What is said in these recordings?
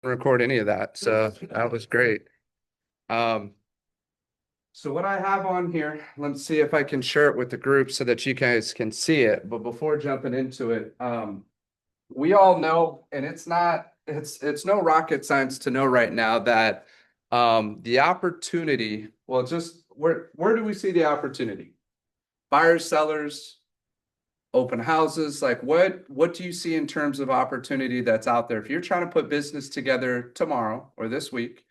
record any of that. So that was great. Um, so what I have on here, let's see if I can share it with the group so that you guys can see it. But before jumping into it, we all know, and it's no rocket science to know right now that the opportunity, well, just where do we see the opportunity? Buyers, sellers, open houses, like what do you see in terms of opportunity that's out there? If you're trying to put business together tomorrow or this week,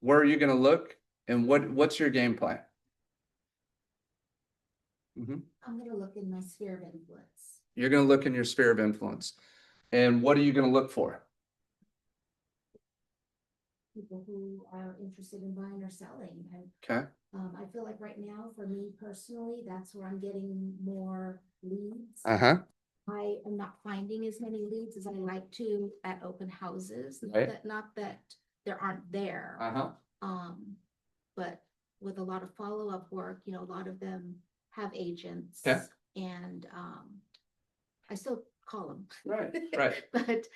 where are you going to look and what's your game plan? Mhm. I'm gonna look in my sphere of influence. You're going to look in your sphere of influence. And what are you going to look for? People who are interested in buying or selling. And Okay. I feel like right now, for me personally, that's where I'm getting more leads. Uh-huh. I am not finding as many leads as I like to at open houses. Right. Not that there aren't there. Uh-huh. But with a lot of follow-up work, a lot of them have agents. Okay. And I still call them. Right. Right. But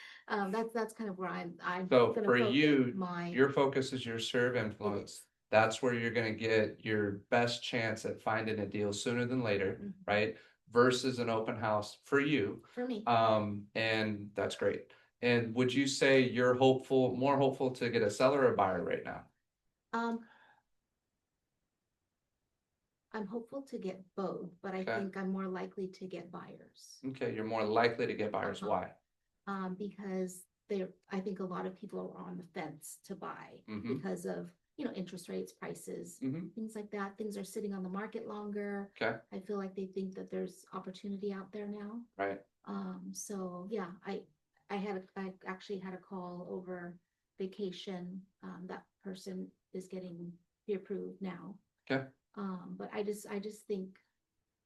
that's kind of where I'm So gonna for focus you, my your focus is your sphere of influence. That's where you're going to get your best chance at finding a deal sooner than later, Mhm. right? Versus an open house for you. For me. And that's great. And would you say you're more hopeful to get a seller or a buyer right now? Um, I'm hopeful to get both, but I Okay. think I'm more likely to get buyers. Okay, you're more likely to get buyers. Uh-huh. Why? Because I think a lot of people are on the fence to buy Mhm. because of, interest rates, prices, Mhm. things like that. Things are sitting on the market longer. Okay. I feel like they think that there's opportunity out there now. Right. So yeah, I actually had a call over vacation. That person is getting pre-approved now. Okay. But I just think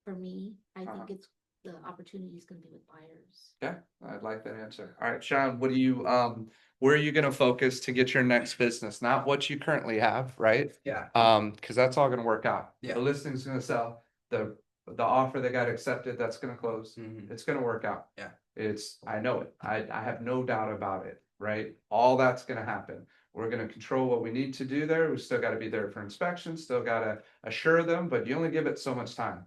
for me, I Uh-huh. think it's the opportunity is going to be with buyers. Yeah, I'd like that answer. All right, Sean, where are you gonna focus to get your next business? Not what you currently have, right? Yeah. Because that's all gonna work out. Yeah. The listing's gonna sell, the offer that got accepted, that's gonna close. Mhm. It's gonna work out. Yeah. I know it. I have no doubt about it, right? All that's gonna happen. We're gonna control what we need to do there. We still gotta be there for inspection, still gotta assure them, but you only give it so much time.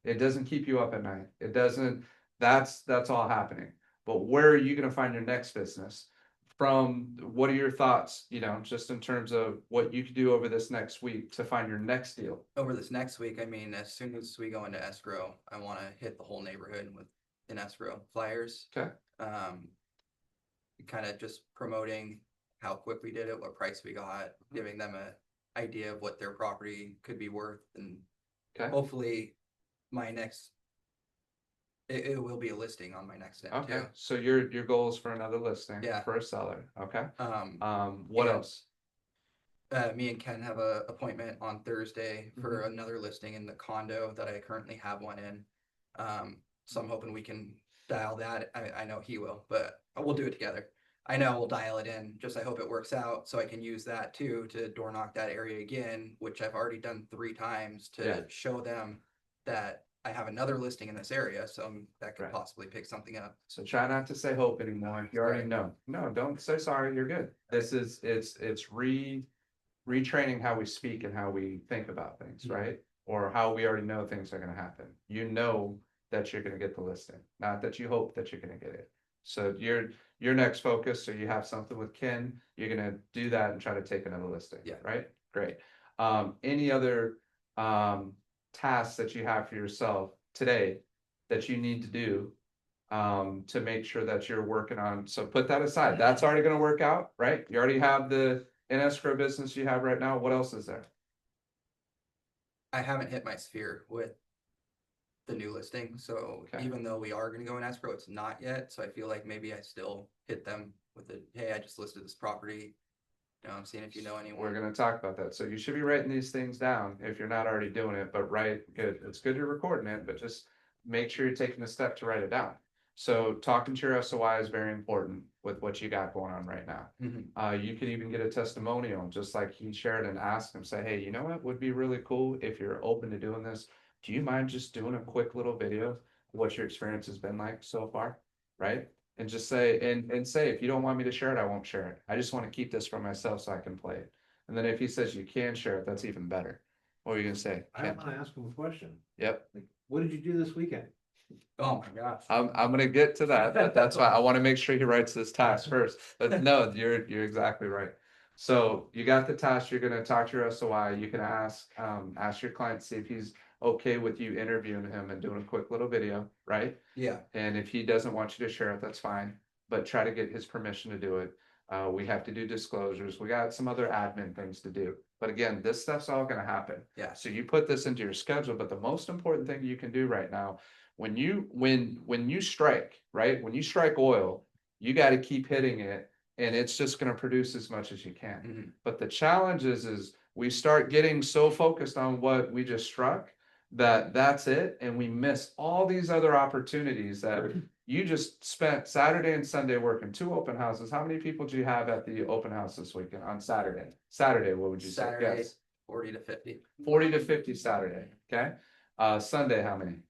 It doesn't keep you up at night. It doesn't, that's all happening. But where are you going to find your next business? From what are your thoughts, just in terms of what you could do over this next week to find your next deal? Over this next week, I mean, as soon as we go into escrow, I want to hit the whole neighborhood with an escrow flyers. Okay. Kind of just promoting how quick we did it, what price we got, giving them a idea of what their property could be worth, and Okay. hopefully my next it will be a listing on my next end Okay. too. So your goal is for another listing. Yeah. For a seller. Okay. What and else? Me and Ken have a appointment on Thursday for Mhm. another listing in the condo that I currently have one in. So I'm hoping we can dial that. I know he will, but we'll do it together. I know we'll dial it in. Just I hope it works out so I can use that too to door knock that area again, which I've already done 3 times to Yeah. show them that I have another listing in this area, so that could Right. possibly pick something up. So try not to say hope anymore. You already Right. know. No, don't say sorry. You're good. This is it's retraining how we speak and how we think about things, Mhm. right? Or how we already know things are going to happen. You know that you're going to get the listing, not that you hope that you're going to get it. So your next focus, so you have something with Ken, you're going to do that and try to take another listing. Yeah. Right. Great. Any other tasks that you have for yourself today that you need to do to make sure that you're working on? So put that aside. That's already going to work out, right? You already have the in escrow business you have right now. What else is there? I haven't hit my sphere with the new listing. So Okay. even though we are going to go in escrow, it's not yet. So I feel like maybe I still hit them with it. Hey, I just listed this property. I'm seeing if you know We're anyone. going to talk about that. So you should be writing these things down if you're not already doing it, but write good. It's good you're recording it, but just make sure you're taking a step to write it down. So talking to your SOI is very important with what you got going on right now. Mhm. You could even get a testimonial, just like he shared, and ask him, say, hey, you know what would be really cool if you're open to doing this? Do you mind just doing a quick little video of what your experience has been like so far? Right? And just say, and say, if you don't want me to share it, I won't share it. I just want to keep this for myself so I can play it. And then if he says you can share it, that's even better. What are you gonna say? I Can't- want to ask him a question. Yep, Like, what did you do this weekend? Oh my gosh. I'm gonna get to that, but that's why I want to make sure he writes this task first. But no, you're exactly right. So you got the task, you're gonna talk to your SOI, you can ask your client, see if he's okay with you interviewing him and doing a quick little video, right? Yeah, And if he doesn't want you to share it, that's fine, but try to get his permission to do it. We have to do disclosures. We got some other admin things to do. But again, this stuff's all gonna happen. yeah, So you put this into your schedule, but the most important thing you can do right now, when you strike, right? When you strike oil, you got to keep hitting it and it's just gonna produce as much as you can. mhm, But the challenge is we start getting so focused on what we just struck that that's it, and we miss all these other opportunities that you just spent Saturday and Sunday working 2 open houses. How many people do you have at the open house this weekend on Saturday? Saturday, what would you say? Saturday. Yes. 40 to 50, 40 to 50 Saturday, okay? Sunday, how many?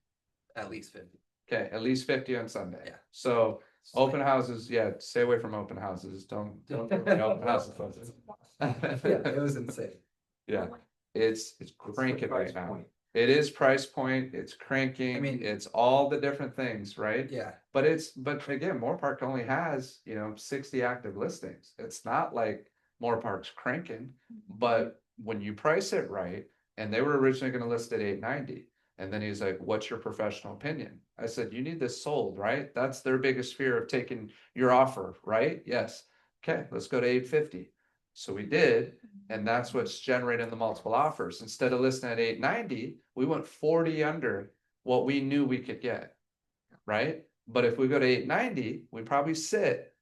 at least 50. Okay, at least 50 on Sunday. Yeah. So open houses, yeah, stay away from open houses. Don't open houses. Yeah, it was insane. Yeah, it's What's the cranking right price now. point? It is price point, it's cranking, I mean- it's all the different things, right? Yeah, But again, Moore only has, 60 active listings. It's not like Moore cranking, but when you price it right, and they were originally gonna list at 890. And then he's like, what's your professional opinion? I said, you need this sold, right? That's their biggest fear of taking your offer, right? Yes. Okay, let's go to 850. So we did, and that's what's generating the multiple offers. Instead of listing at 890, we went 40 under what we knew we could get, right? But if we go to 890, we probably sit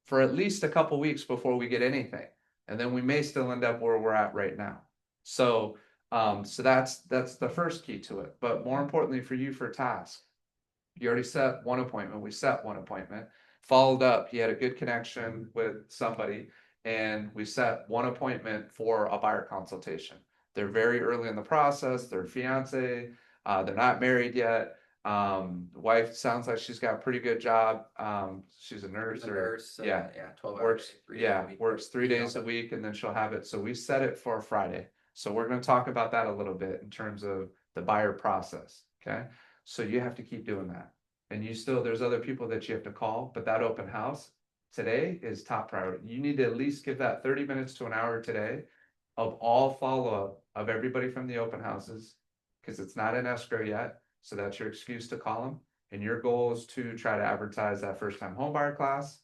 for at least a couple weeks before we get anything. And then we may still end up where we're at right now. So that's the first key to it. But more importantly for you, for a task, you already set one appointment. We set one appointment, followed up. He had a good connection with somebody, and we set one appointment for a buyer consultation. They're very early in the process. They're fiance. They're not married yet. Wife sounds like she's got a pretty good job. She's a nurse the or nurse, yeah, yeah, 12 hours. works, works 3 days a week, and then she'll have it. So we set it for Friday. So we're gonna talk about that a little bit in terms of the buyer process, okay? So you have to keep doing that. And there's other people that you have to call, but that open house today is top priority. You need to at least give that 30 minutes to an hour today of all follow-up of everybody from the open houses, because it's not in escrow yet. So that's your excuse to call them. And your goal is to try to advertise that first-time home buyer class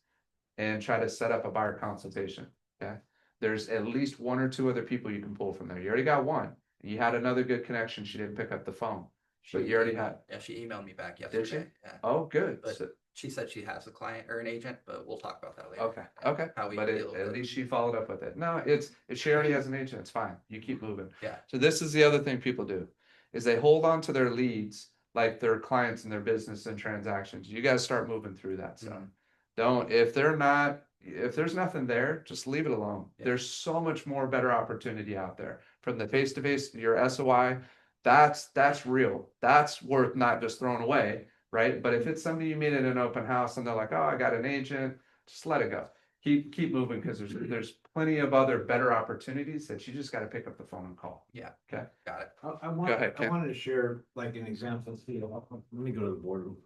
and try to set up a buyer consultation, okay? There's at least 1 or 2 other people you can pull from there. You already got one. You had another good connection. She didn't pick up the phone. But you already had. Yeah, she emailed me back Did she? yesterday. Yeah. Oh, good. But So- she said she has a client or an agent, but we'll talk about that later. Okay, okay. How we But deal with at it. least she followed up with it. No, if she already has an agent, it's fine. You keep moving. Yeah. So this is the other thing people do, is they hold on to their leads like their clients and their business and transactions. You guys start moving through that stuff. Mhm. Don't, if there's nothing there, just leave it alone. Yeah. There's so much more better opportunity out there. From the face-to-face, your SOI, that's real. That's worth not just throwing away, right? But if it's somebody you meet at an open house and they're like, oh, I got an agent, just let it go. Keep moving, because there's plenty of other better opportunities that you just got to pick up the phone and call. Yeah. Okay. Got it. ahead, I Ken. wanted to share like an example. Let me go to the boardroom.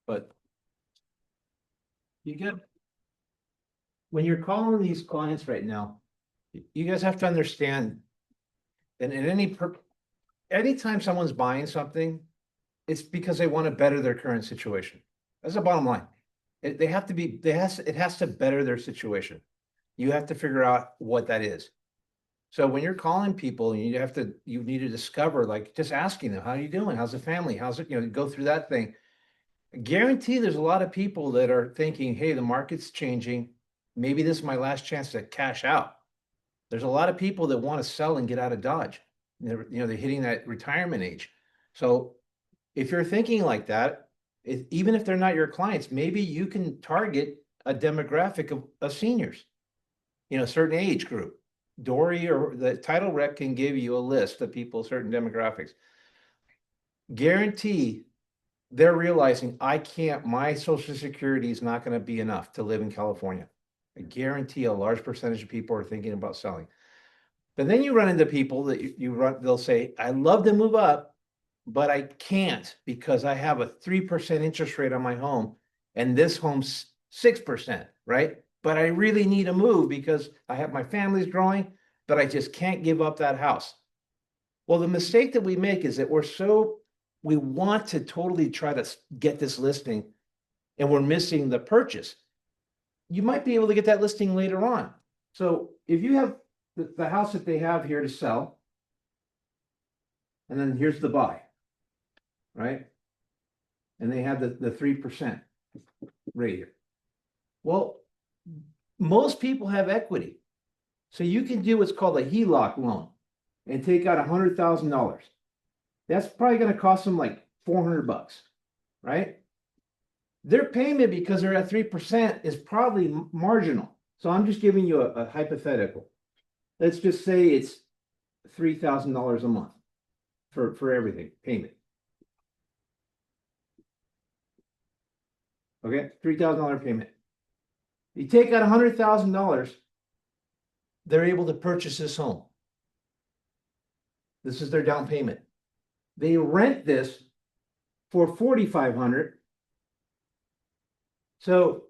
But you get, when you're calling these clients right now, you guys have to understand that anytime someone's buying something, it's because they want to better their current situation. That's the bottom line. It has to better their situation. You have to figure out what that is. So when you're calling people, you need to discover, like, just asking them, how are you doing? How's the family? How's it, go through that thing. I guarantee there's a lot of people that are thinking, hey, the market's changing. Maybe this is my last chance to cash out. There's a lot of people that want to sell and get out of Dodge. They're hitting that retirement age. So if you're thinking like that, even if they're not your clients, maybe you can target a demographic of seniors, a certain age group. Dory or the title rec can give you a list of people, certain demographics. Guarantee they're realizing my social security is not going to be enough to live in California. I guarantee a large percentage of people are thinking about selling. But then you run into people that they'll say, I love to move up, but I can't because I have a 3% interest rate on my home and this home's 6%, right? But I really need to move because I have my family's growing, but I just can't give up that house. Well, the mistake that we make is that we want to totally try to get this listing and we're missing the purchase. You might be able to get that listing later on. So if you have the house that they have here to sell, and then here's the buy, right? And they have the 3% rate here. Well, most people have equity. So you can do what's called a HELOC loan and take out $100,000. That's probably going to cost them like $400, right? Their payment, because they're at 3%, is probably marginal. So I'm just giving you a hypothetical. Let's just say it's $3,000 a month for everything, payment. Okay, $3,000 payment. You take out $100,000, they're able to purchase this home. This is their down payment. They rent this for $4,500. So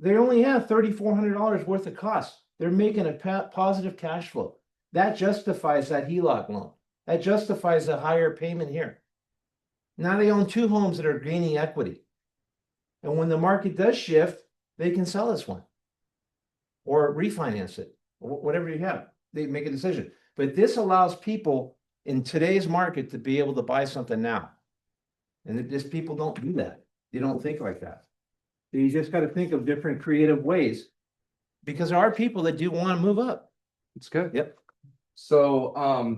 they only have $3,400 worth of costs. They're making a positive cash flow. That justifies that HELOC loan. That justifies the higher payment here. Now they own two homes that are gaining equity. And when the market does shift, they can sell this one or refinance it, or whatever you have. They make a decision. But this allows people in today's market to be able to buy something now. And just people don't do that. They don't think like that. So you just got to think of different creative ways because there are people that do want to move up. It's good. Yep. So,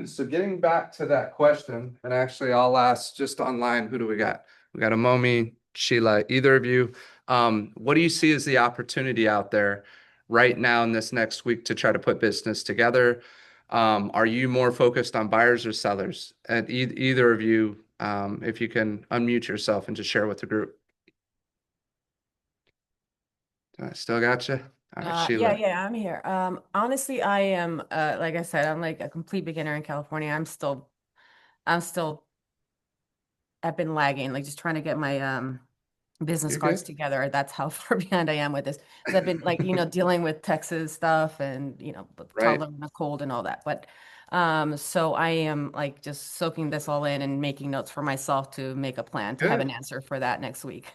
so getting back to that question, and actually I'll ask just online, who do we got? We got Amomi, Sheila, either of you. What do you see as the opportunity out there right now in this next week to try to put business together? Are you more focused on buyers or sellers? And either of you, if you can unmute yourself and just share with the group. I still got you. All right, Sheila. Yeah, I'm here. Honestly, I am, like I said, I'm like a complete beginner in California. I've been lagging, like just trying to get my business You're cards good. together. That's how far behind I am with this. 'Cause I've been like, dealing with Texas stuff and, with Right. toddler and a cold and all that. But so I am like just soaking this all in and making notes for myself to make a plan to have Good. an answer for that next week.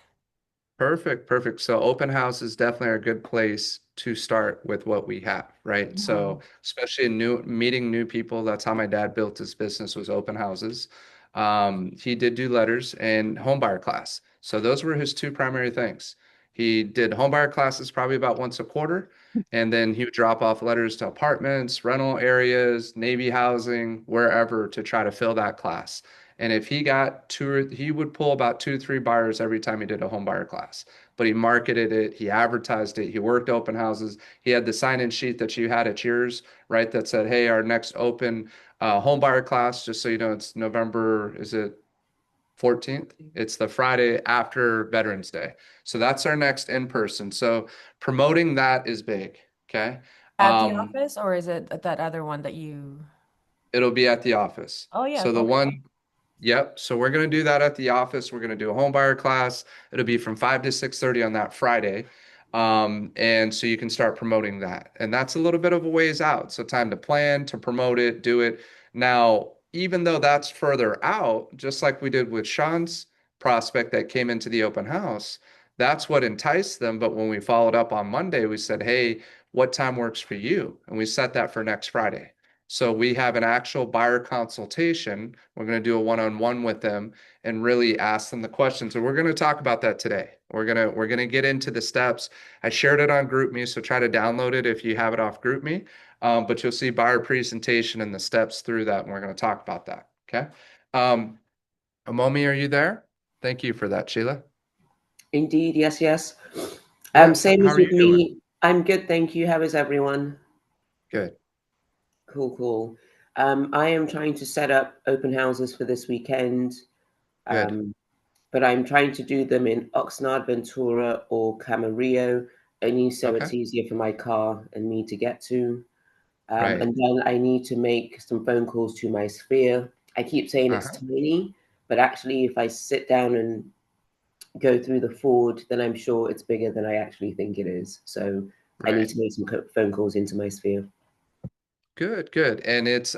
Perfect. So open house is definitely a good place to start with what we have, right? So especially meeting new people, that's how my dad built his business, was open houses. He did do letters and homebuyer class. So those were his two primary things. He did homebuyer classes probably about once a quarter, and then he would drop off letters to apartments, rental areas, Navy housing, wherever to try to fill that class. And if he got he would pull about 2 to 3 buyers every time he did a home buyer class. But he marketed it, he advertised it, he worked open houses. He had the sign-in sheet that you had at yours, right? That said, hey, our next open home buyer class, just so you know, it's November, is it 14th? It's the Friday after Veterans Day. So that's our next in-person. So promoting that is big, okay? At the office, or is it that other one that you? It'll be at the office. Oh, yeah. So the Okay. one, yep. So we're going to do that at the office. We're going to do a home buyer class. It'll be from 5 to 6:30 on that Friday. And so you can start promoting that. And that's a little bit of a ways out. So time to plan, to promote it, do it. Now, even though that's further out, just like we did with Sean's prospect that came into the open house, that's what enticed them. But when we followed up on Monday, we said, hey, what time works for you? And we set that for next Friday. So we have an actual buyer consultation. We're going to do a one-on-one with them and really ask them the questions. And we're going to talk about that today. We're going to get into the steps. I shared it on GroupMe, so try to download it if you have it off GroupMe. But you'll see buyer presentation and the steps through that, and we're going to talk about that. Okay. Amomi, are you there? Thank you for that, Sheila. Indeed, yes. Yeah, Same how as are you with me. doing? I'm good, thank you. How is everyone? Good. Cool. I am trying to set up open houses for this weekend. Good. but I'm trying to do them in Oxnard, Ventura, or Camarillo, only so Okay. it's easier for my car and me to get to. Right. And then I need to make some phone calls to my sphere. I keep saying it's Uh-huh. tiny, but actually, if I sit down and go through the Ford, then I'm sure it's bigger than I actually think it is. So I need Right. to make some phone calls into my sphere. Good, good. And it's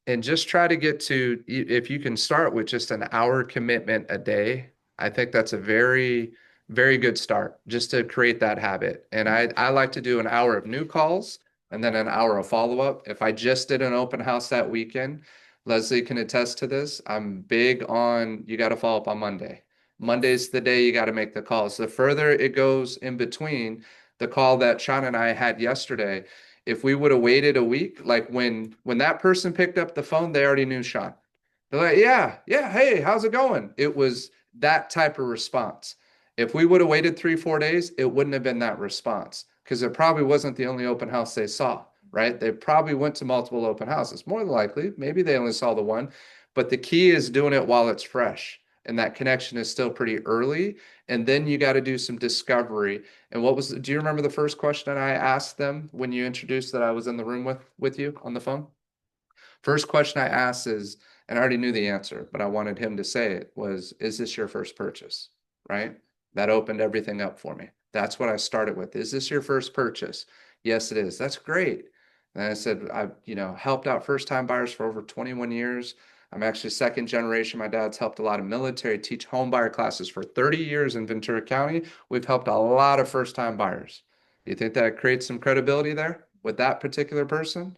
and just try to get to if you can start with just an hour commitment a day, I think that's a very, very good start just to create that habit. And I like to do an hour of new calls and then an hour of follow-up. If I just did an open house that weekend, Leslie can attest to this. I'm big on you got to follow up on Monday. Monday's the day you got to make the calls. The further it goes in between, the call that Sean and I had yesterday, if we would have waited a week, like when that person picked up the phone, they already knew Sean. They're like, yeah, yeah, hey, how's it going? It was that type of response. If we would have waited 3, 4 days, it wouldn't have been that response because it probably wasn't the only open house they saw, right? They probably went to multiple open houses. More than likely, maybe they only saw the one, but the key is doing it while it's fresh and that connection is still pretty early. And then you got to do some discovery. And do you remember the first question I asked them when you introduced that I was in the room with you on the phone? First question I asked is, and I already knew the answer, but I wanted him to say it, was, is this your first purchase? Right? That opened everything up for me. That's what I started with. Is this your first purchase? Yes, it is. That's great. And I said, I've, helped out first time buyers for over 21 years. I'm actually second generation. My dad's helped a lot of military teach home buyer classes for 30 years in Ventura County. We've helped a lot of first time buyers. Do you think that creates some credibility there with that particular person?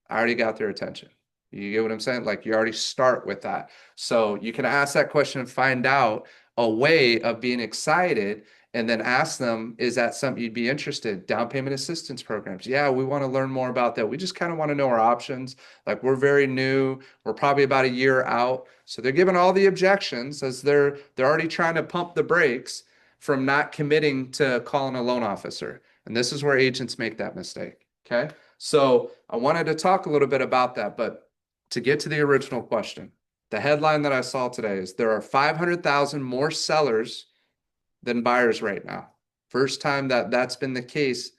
I already got their attention. You get what I'm saying? Like you already start with that. So you can ask that question and find out a way of being excited and then ask them, is that something you'd be interested? Down payment assistance programs. Yeah, we want to learn more about that. We just kind of want to know our options. Like we're very new. We're probably about a year out. So they're giving all the objections as they're already trying to pump the brakes from not committing to calling a loan officer. And this is where agents make that mistake. Okay. So I wanted to talk a little bit about that, but to get to the original question, the headline that I saw today is there are 500,000 more sellers than buyers right now. First time that that's been the case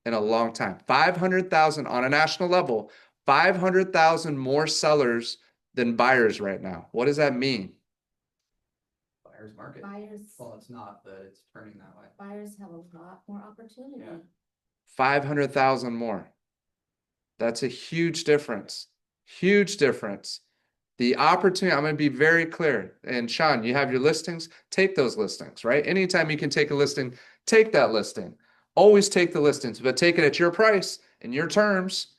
in a long time. 500,000 on a national level, 500,000 more sellers than buyers right now. What does that mean? Buyer's market. Buyers, Well, it's not, but it's turning that way. buyers have a lot more opportunity. Yeah. 500,000 more. That's a huge difference. Huge difference. The opportunity, I'm going to be very clear. And Sean, you have your listings, take those listings, right? Anytime you can take a listing, take that listing. Always take the listings, but take it at your price and your terms.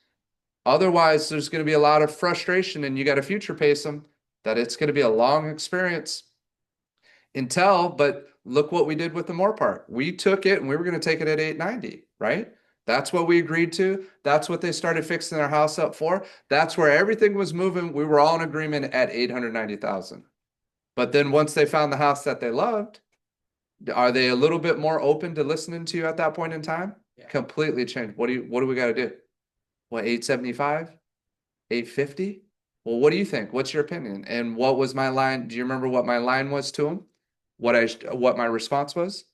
Otherwise, there's going to be a lot of frustration and you got to future pace them that it's going to be a long experience but look what we did with the Moorpark. We took it and we were going to take it at 890, right? That's what we agreed to. That's what they started fixing their house up for. That's where everything was moving. We were all in agreement at 890,000. But then once they found the house that they loved, are they a little bit more open to listening to you at that point in time? Yeah. Completely changed. What do we got to do? What, 875? 850? Well, what do you think? What's your opinion? And what was my line? Do you remember what my line was to him? What my response was?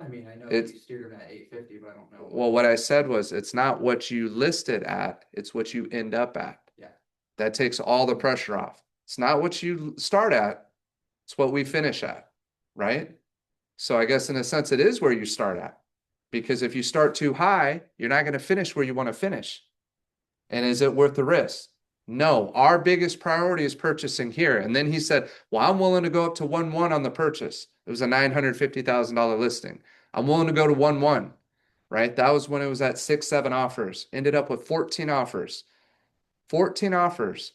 I mean, I know It's- you steered them at 850, but I don't know. Well, what I said was it's not what you listed at, it's what you end up at. Yeah. That takes all the pressure off. It's not what you start at, it's what we finish at, right? So I guess in a sense it is where you start at. Because if you start too high, you're not going to finish where you want to finish. And is it worth the risk? No, our biggest priority is purchasing here. And then he said, well, I'm willing to go up to 1-1 on the purchase. It was a $950,000 listing. I'm willing to go to 1-1, right? That was when it was at 6-7 offers. Ended up with 14 offers. 14 offers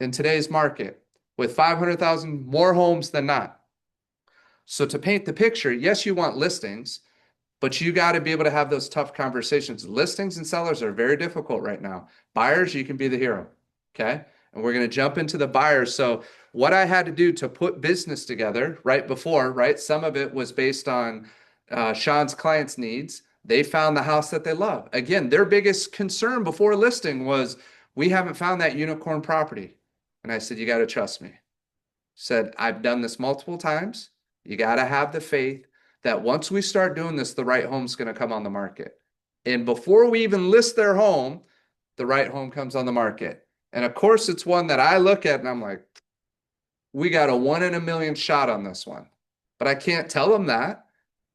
in today's market with 500,000 more homes than not. So to paint the picture, yes, you want listings, but you got to be able to have those tough conversations. Listings and sellers are very difficult right now. Buyers, you can be the hero. Okay. And we're going to jump into the buyers. So what I had to do to put business together right before, right? Some of it was based on Sean's clients' needs. They found the house that they love. Again, their biggest concern before listing was, we haven't found that unicorn property. And I said, you got to trust me. Said, I've done this multiple times. You got to have the faith that once we start doing this, the right home's going to come on the market. And before we even list their home, the right home comes on the market. And of course, it's one that I look at and I'm like, we got a 1 in a million shot on this one. But I can't tell them that.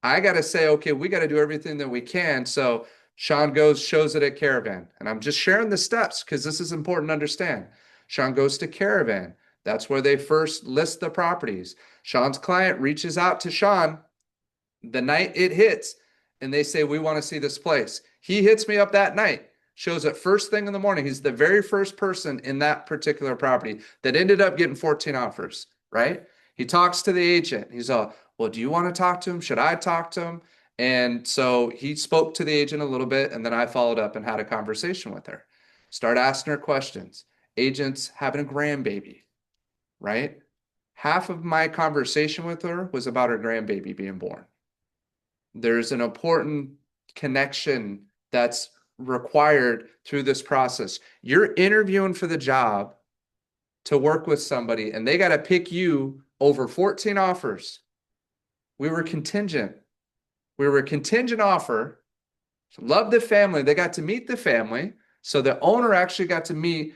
I got to say, okay, we got to do everything that we can. So Sean goes, shows it at Caravan. And I'm just sharing the steps because this is important to understand. Sean goes to Caravan. That's where they first list the properties. Sean's client reaches out to Sean the night it hits and they say, we want to see this place. He hits me up that night, shows it first thing in the morning. He's the very first person in that particular property that ended up getting 14 offers, right? He talks to the agent. He's all, well, do you want to talk to him? Should I talk to him? And so he spoke to the agent a little bit, and then I followed up and had a conversation with her. Start asking her questions. Agent's having a grandbaby, right? Half of my conversation with her was about her grandbaby being born. There's an important connection that's required through this process. You're interviewing for the job to work with somebody, and they got to pick you over 14 offers. We were contingent. We were a contingent offer. Love the family. They got to meet the family. So the owner actually got to meet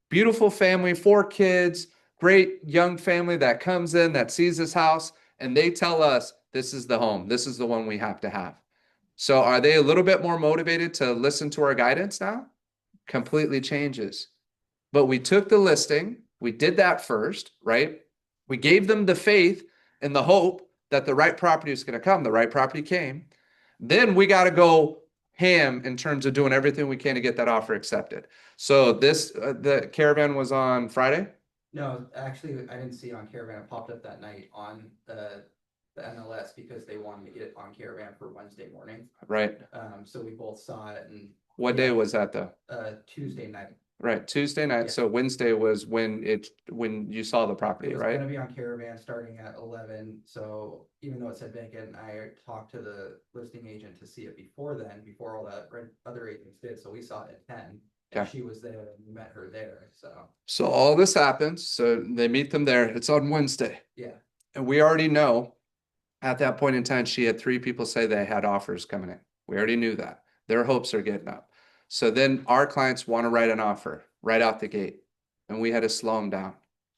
beautiful family, 4 kids, great young family that comes in, that sees this house, and they tell us, this is the home. This is the one we have to have. So are they a little bit more motivated to listen to our guidance now? Completely changes. But we took the listing. We did that first, right? We gave them the faith and the hope that the right property is going to come. The right property came. Then we got to go ham in terms of doing everything we can to get that offer accepted. So this, the Caravan was on Friday. No, actually, I didn't see it on Caravan. It popped up that night on the MLS because they wanted to get it on Caravan for Wednesday morning. Right. So we both saw it, and What day was that though? Tuesday night. Right, Tuesday night. Yeah. So Wednesday was when you saw the property, It was right? gonna be on Caravan starting at 11, so even though it said vacant, I talked to the listing agent to see it before then, before all that other agents did, so we saw it at 10. And Okay. she was there and we met her there, so, So all this happens. So they meet them there. It's on Wednesday. yeah. And we already know at that point in time, she had 3 people say they had offers coming in. We already knew that. Their hopes are getting up. So then our clients want to write an offer right out the gate. And we had to slow them down.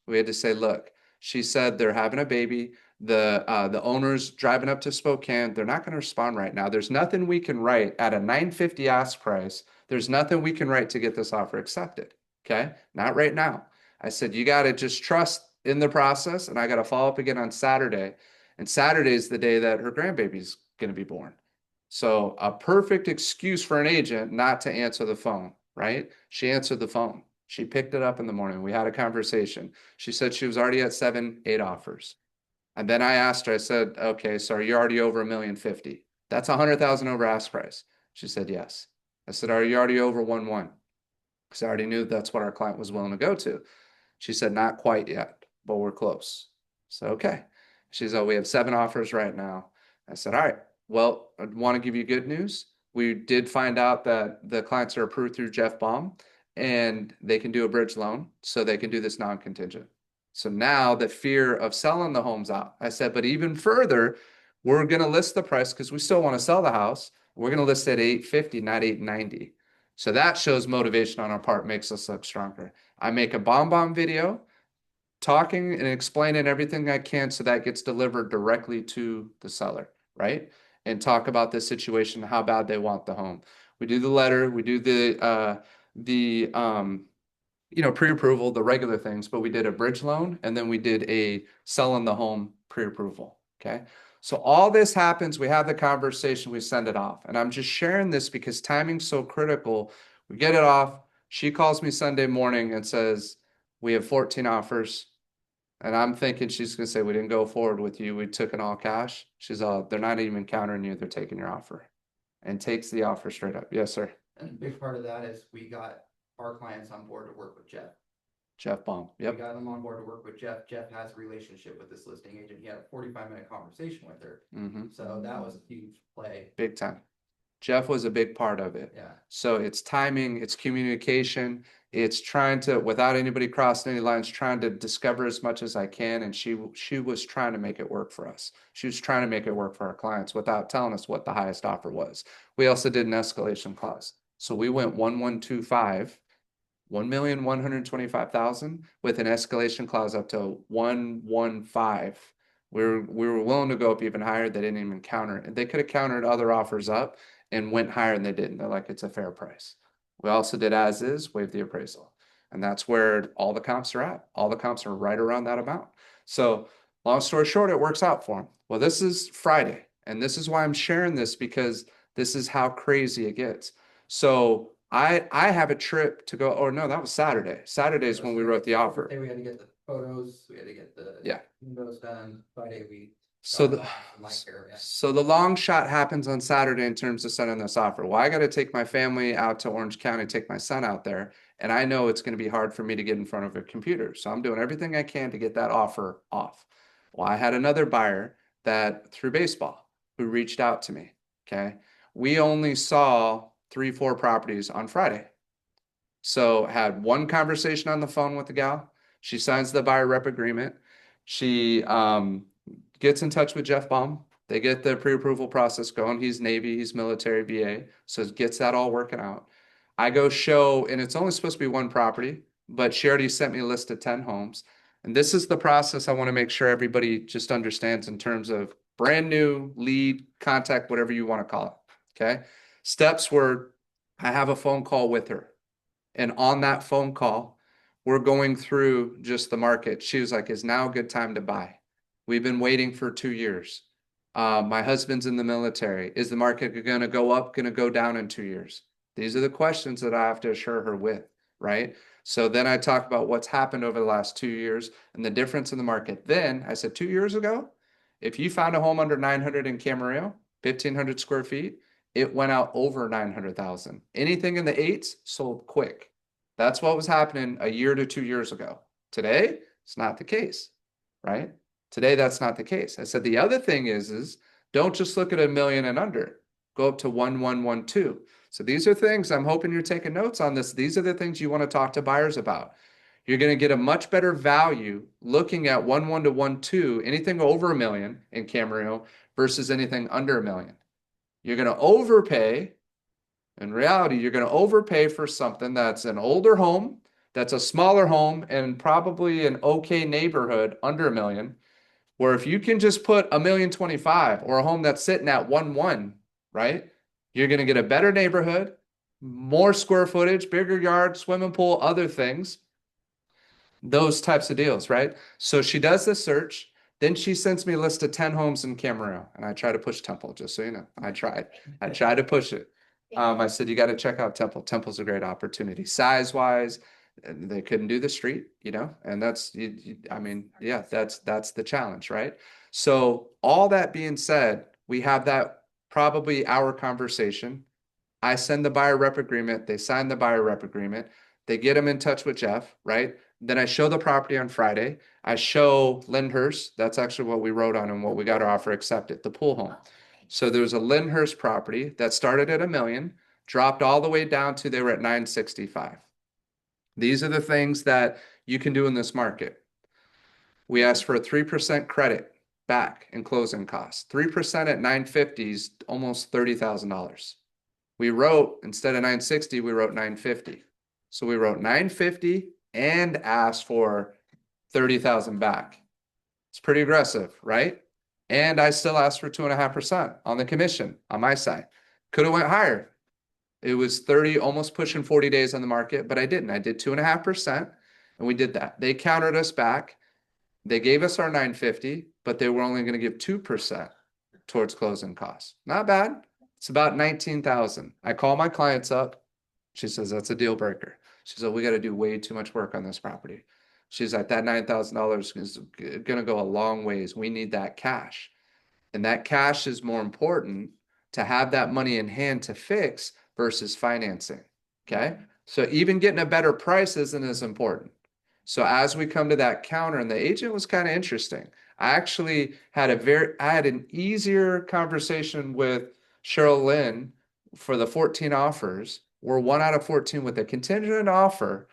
We had to say, look, she said they're having a baby. The owner's driving up to Spokane. They're not going to respond right now. There's nothing we can write at a $950 ask price. There's nothing we can write to get this offer accepted. Okay. Not right now. I said, you got to just trust in the process. And I got to follow up again on Saturday. And Saturday is the day that her grandbaby's going to be born. So a perfect excuse for an agent not to answer the phone, right? She answered the phone. She picked it up in the morning. We had a conversation. She said she was already at 7, 8 offers. And then I asked her, I said, okay, so you're already over $1,050,000. That's 100,000 over ask price. She said, yes. I said, are you already over 1.1? Because I already knew that's what our client was willing to go to. She said, not quite yet, but we're close. So, okay. She said, oh, we have 7 offers right now. I said, all right. Well, I want to give you good news. We did find out that the clients are approved through Jeff Baum and they can do a bridge loan, so they can do this non-contingent. So now the fear of selling the home's out. I said, but even further, we're going to list the price because we still want to sell the house. We're going to list it at $850,000, not $890,000. So that shows motivation on our part, makes us look stronger. I make a bomb video talking and explaining everything I can so that gets delivered directly to the seller, right? And talk about the situation, how bad they want the home. We do the letter, we do the pre-approval, the regular things, but we did a bridge loan and then we did a selling the home pre-approval. Okay. So all this happens, we have the conversation, we send it off. And I'm just sharing this because timing's so critical. We get it off. She calls me Sunday morning and says, we have 14 offers. And I'm thinking she's going to say, we didn't go forward with you. We took it all cash. She's all, they're not even countering you. They're taking your offer, and takes the offer straight up. Yes, sir. And a big part of that is we got our clients on board to work with Jeff. Jeff Baum. We Yep. got them on board to work with Jeff. Jeff has a relationship with this listing agent. He had a 45-minute conversation with her. Mm-hmm. So that was a huge play. Big time. Jeff was a big part of it. Yeah. So it's timing, it's communication, It's trying to, without anybody crossing any lines, trying to discover as much as I can. And she was trying to make it work for us. She was trying to make it work for our clients without telling us what the highest offer was. We also did an escalation clause. So we went 1125, 1,125,000 with an escalation clause up to 115. We were willing to go up even higher. They didn't even counter it. They could have countered other offers up and went higher, and they didn't. They're like, it's a fair price. We also did as is, waive the appraisal. And that's where all the comps are at. All the comps are right around that amount. So long story short, it works out for them. Well, this is Friday, and this is why I'm sharing this, because this is how crazy it gets. So I have a trip to go, or no, that was Saturday. Saturday is when we wrote the offer. Friday we had to get the photos, we had to get the. Yeah. Windows done, Friday we. So got the, it on like there, yeah. so the long shot happens on Saturday in terms of sending this offer. Well, I got to take my family out to Orange County, take my son out there, and I know it's going to be hard for me to get in front of a computer. So I'm doing everything I can to get that offer off. Well, I had another buyer that through baseball who reached out to me. Okay. We only saw 3-4 properties on Friday. So had one conversation on the phone with the gal. She signs the buyer rep agreement. She gets in touch with Jeff Baum. They get the pre-approval process going. He's Navy, he's military VA. So it gets that all working out. I go show, and it's only supposed to be one property, but she already sent me a list of 10 homes. And this is the process I want to make sure everybody just understands in terms of brand new lead, contact, whatever you want to call it. Okay. Steps were, I have a phone call with her. And on that phone call, we're going through just the market. She was like, is now a good time to buy? We've been waiting for 2 years. My husband's in the military. Is the market going to go up, going to go down in 2 years? These are the questions that I have to assure her with, right? So then I talk about what's happened over the last 2 years and the difference in the market. Then I said, 2 years ago, if you found a home under 900 in Camarillo, 1,500 square feet, it went out over 900,000. Anything in the 8s sold quick. That's what was happening a year to 2 years ago. Today, it's not the case, right? Today, that's not the case. I said the other thing is don't just look at $1 million and under. Go up to 1,112. So these are things, I'm hoping you're taking notes on this. These are the things you want to talk to buyers about. You're going to get a much better value looking at 1,1 to 1,2, anything over $1 million in Camarillo versus anything under $1 million. You're going to overpay. In reality, you're going to overpay for something that's an older home, that's a smaller home, and probably an okay neighborhood under $1 million. Where if you can just put $1,025,000 or a home that's sitting at 1.1, right? You're going to get a better neighborhood, more square footage, bigger yard, swimming pool, other things. Those types of deals, right? So she does the search. Then she sends me a list of 10 homes in Camarillo, and I try to push Temple, just so you know. I tried to push it. I said, you got to check out Temple. Temple's a great opportunity. Size-wise, they couldn't do the street, you know, and that's, I mean, yeah, that's the challenge, right? So all that being said, we have that probably hour conversation. I send the buyer rep agreement. They sign the buyer rep agreement. They get them in touch with Jeff, right? Then I show the property on Friday. I show Lyndhurst. That's actually what we wrote on and what we got our offer accepted, the pool home. So there's a Lyndhurst property that started at $1 million, dropped all the way down to they were at 965. These are the things that you can do in this market. We asked for a 3% credit back in closing costs. 3% at 950 is almost $30,000. We wrote, instead of 960, we wrote 950. So we wrote 950 and asked for 30,000 back. It's pretty aggressive, right? And I still asked for 2.5% on the commission on my side. Could have went higher. It was 30, almost pushing 40 days on the market, but I didn't. I did 2.5%, and we did that. They countered us back. They gave us our 950, but they were only going to give 2% towards closing costs. Not bad. It's about 19,000. I call my clients up. She says, that's a deal breaker. She said, we got to do way too much work on this property. She's like, that $9,000 is going to go a long ways. We need that cash. And that cash is more important to have that money in hand to fix versus financing. Okay. So even getting a better price isn't as important. So as we come to that counter, and the agent was kind of interesting. I actually had an easier conversation with Cheryl Lynn for the 14 offers. We're 1 out of 14 with a contingent offer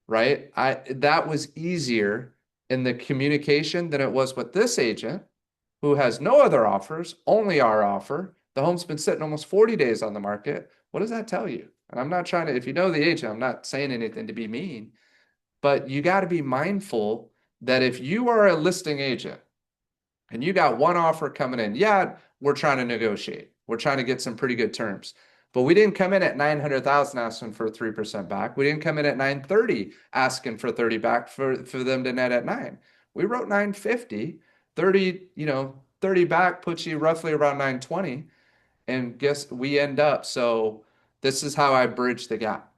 right? That was easier in the communication than it was with this agent who has no other offers, only our offer. The home's been sitting almost 40 days on the market. What does that tell you? And I'm not trying to, if you know the agent, I'm not saying anything to be mean, but you got to be mindful that if you are a listing agent and you got one offer coming in, yeah, we're trying to negotiate. We're trying to get some pretty good terms. But we didn't come in at 900,000 asking for 3% back. We didn't come in at 930 asking for 30 back for them to net at 9. We wrote 950, 30, 30 back puts you roughly around 920. And guess we end up. So this is how I bridge the gap.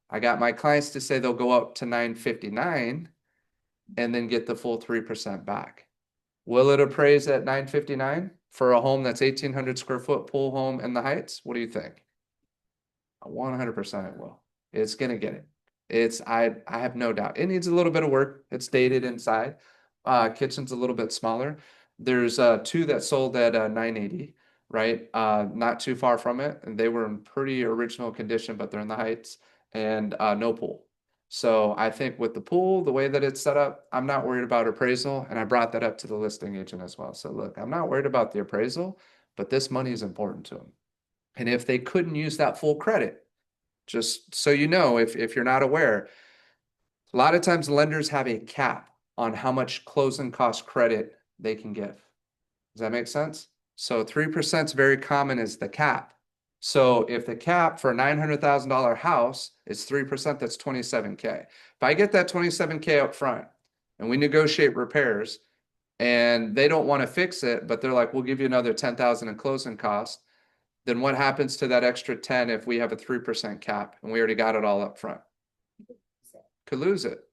I got my clients to say they'll go up to 959 and then get the full 3% back. Will it appraise at 959 for a home that's 1,800 square foot pool home in the Heights? What do you think? 100% it will. It's gonna get it. I have no doubt. It needs a little bit of work. It's dated inside. Kitchen's a little bit smaller. There's 2 that sold at 980, right? Not too far from it, and they were in pretty original condition, but they're in the Heights, and no pool. So I think with the pool, the way that it's set up, I'm not worried about appraisal, and I brought that up to the listing agent as well. So look, I'm not worried about the appraisal, but this money is important to them. And if they couldn't use that full credit, just so you know, if you're not aware, a lot of times lenders have a cap on how much closing cost credit they can give. Does that make sense? So 3% is very common as the cap. So if the cap for a $900,000 house is 3%, that's $27K. If I get that $27K up front and we negotiate repairs and they don't want to fix it, but they're like, we'll give you another $10,000 in closing costs, then what happens to that extra 10 if we have a 3% cap and we already got it all up front? Could lose it.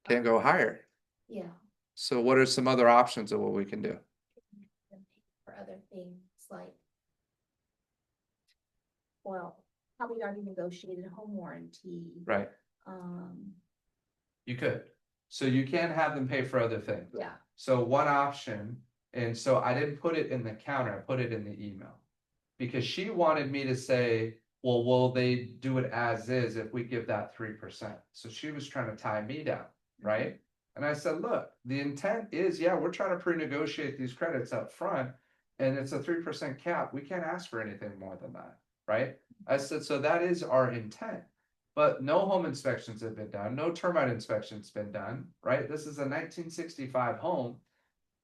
Can't go higher. Yeah. So what are some other options of what we can do? For other things like, well, how we already negotiated a home warranty. Right. You could. So you can have them pay for other things. Yeah. So one option, and so I didn't put it in the counter, I put it in the email. Because she wanted me to say, well, will they do it as is if we give that 3%? So she was trying to tie me down, right? And I said, look, the intent is, yeah, we're trying to pre-negotiate these credits up front, and it's a 3% cap. We can't ask for anything more than that, right? I said, so that is our intent. But no home inspections have been done. No termite inspections been done, right? This is a 1965 home.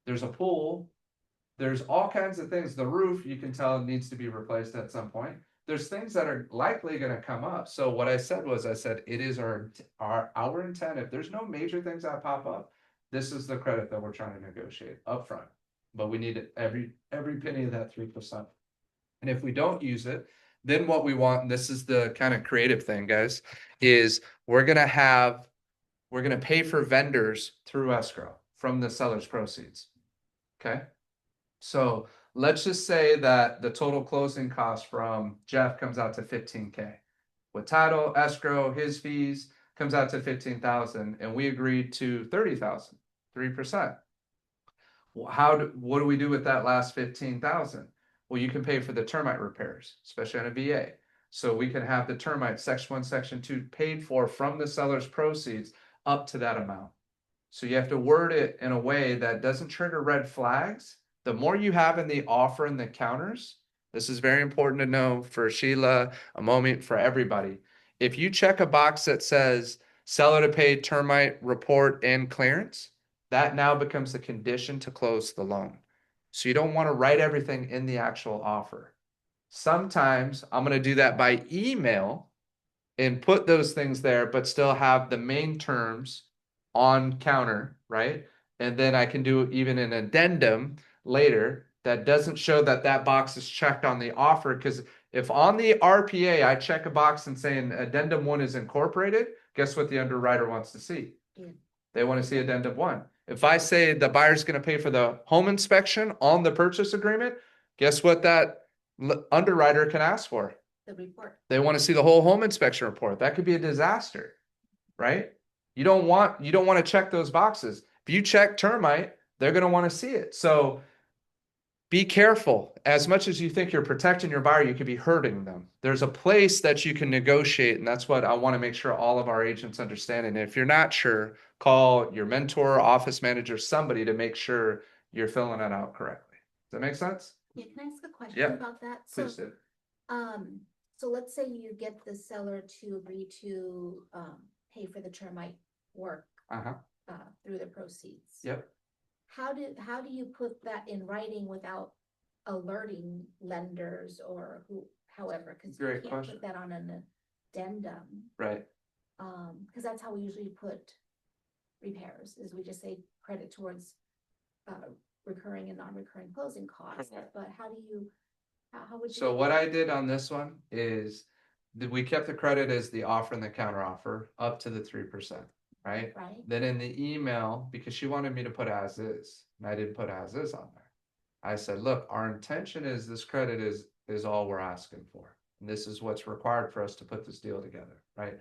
There's a pool. There's all kinds of things. The roof, you can tell, needs to be replaced at some point. There's things that are likely going to come up. So what I said was, I said, it is our intent. If there's no major things that pop up, this is the credit that we're trying to negotiate up front. But we need it every penny of that 3%. And if we don't use it, then what we want, and this is the kind of creative thing, guys, is we're going to pay for vendors through escrow from the seller's proceeds. Okay. So let's just say that the total closing cost from Jeff comes out to 15K. With title, escrow, his fees comes out to 15,000, and we agreed to 30,000, 3%. What do we do with that last 15,000? Well, you can pay for the termite repairs, especially on a VA. So we can have the termite section 1, section 2 paid for from the seller's proceeds up to that amount. So you have to word it in a way that doesn't trigger red flags. The more you have in the offer and the counters, this is very important to know for Sheila, a moment for everybody. If you check a box that says seller to pay termite report and clearance, that now becomes the condition to close the loan. So you don't want to write everything in the actual offer. Sometimes I'm going to do that by email and put those things there, but still have the main terms on counter, right? And then I can do even an addendum later that doesn't show that that box is checked on the offer. Because if on the RPA, I check a box and saying addendum 1 is incorporated, guess what the underwriter wants to see? Yeah. They want to see addendum 1. If I say the buyer's going to pay for the home inspection on the purchase agreement, guess what that underwriter can ask for? The report. They want to see the whole home inspection report. That could be a disaster, right? You don't want to check those boxes. If you check termite, they're going to want to see it. So be careful. As much as you think you're protecting your buyer, you could be hurting them. There's a place that you can negotiate, and that's what I want to make sure all of our agents understand. And if you're not sure, call your mentor, office manager, somebody to make sure you're filling it out correctly. Does that make sense? Yeah, can I ask a question Yeah, about that? So, Please do. so let's say you get the seller to agree to, pay for the termite work, Uh-huh. through the proceeds. Yep. How do you put that in writing without alerting lenders or however, because you Great can't question. put that on an addendum. Right. Because that's how we usually put repairs, is we just say credit towards recurring and non-recurring closing costs. Correct. But how would you? So what I did on this one is that we kept the credit as the offer and the counter offer up to the 3%, right? Right, Then in the email, because she wanted me to put as is, and I didn't put as is on there. I said, look, our intention is this credit is all we're asking for. And this is what's required for us to put this deal together, right?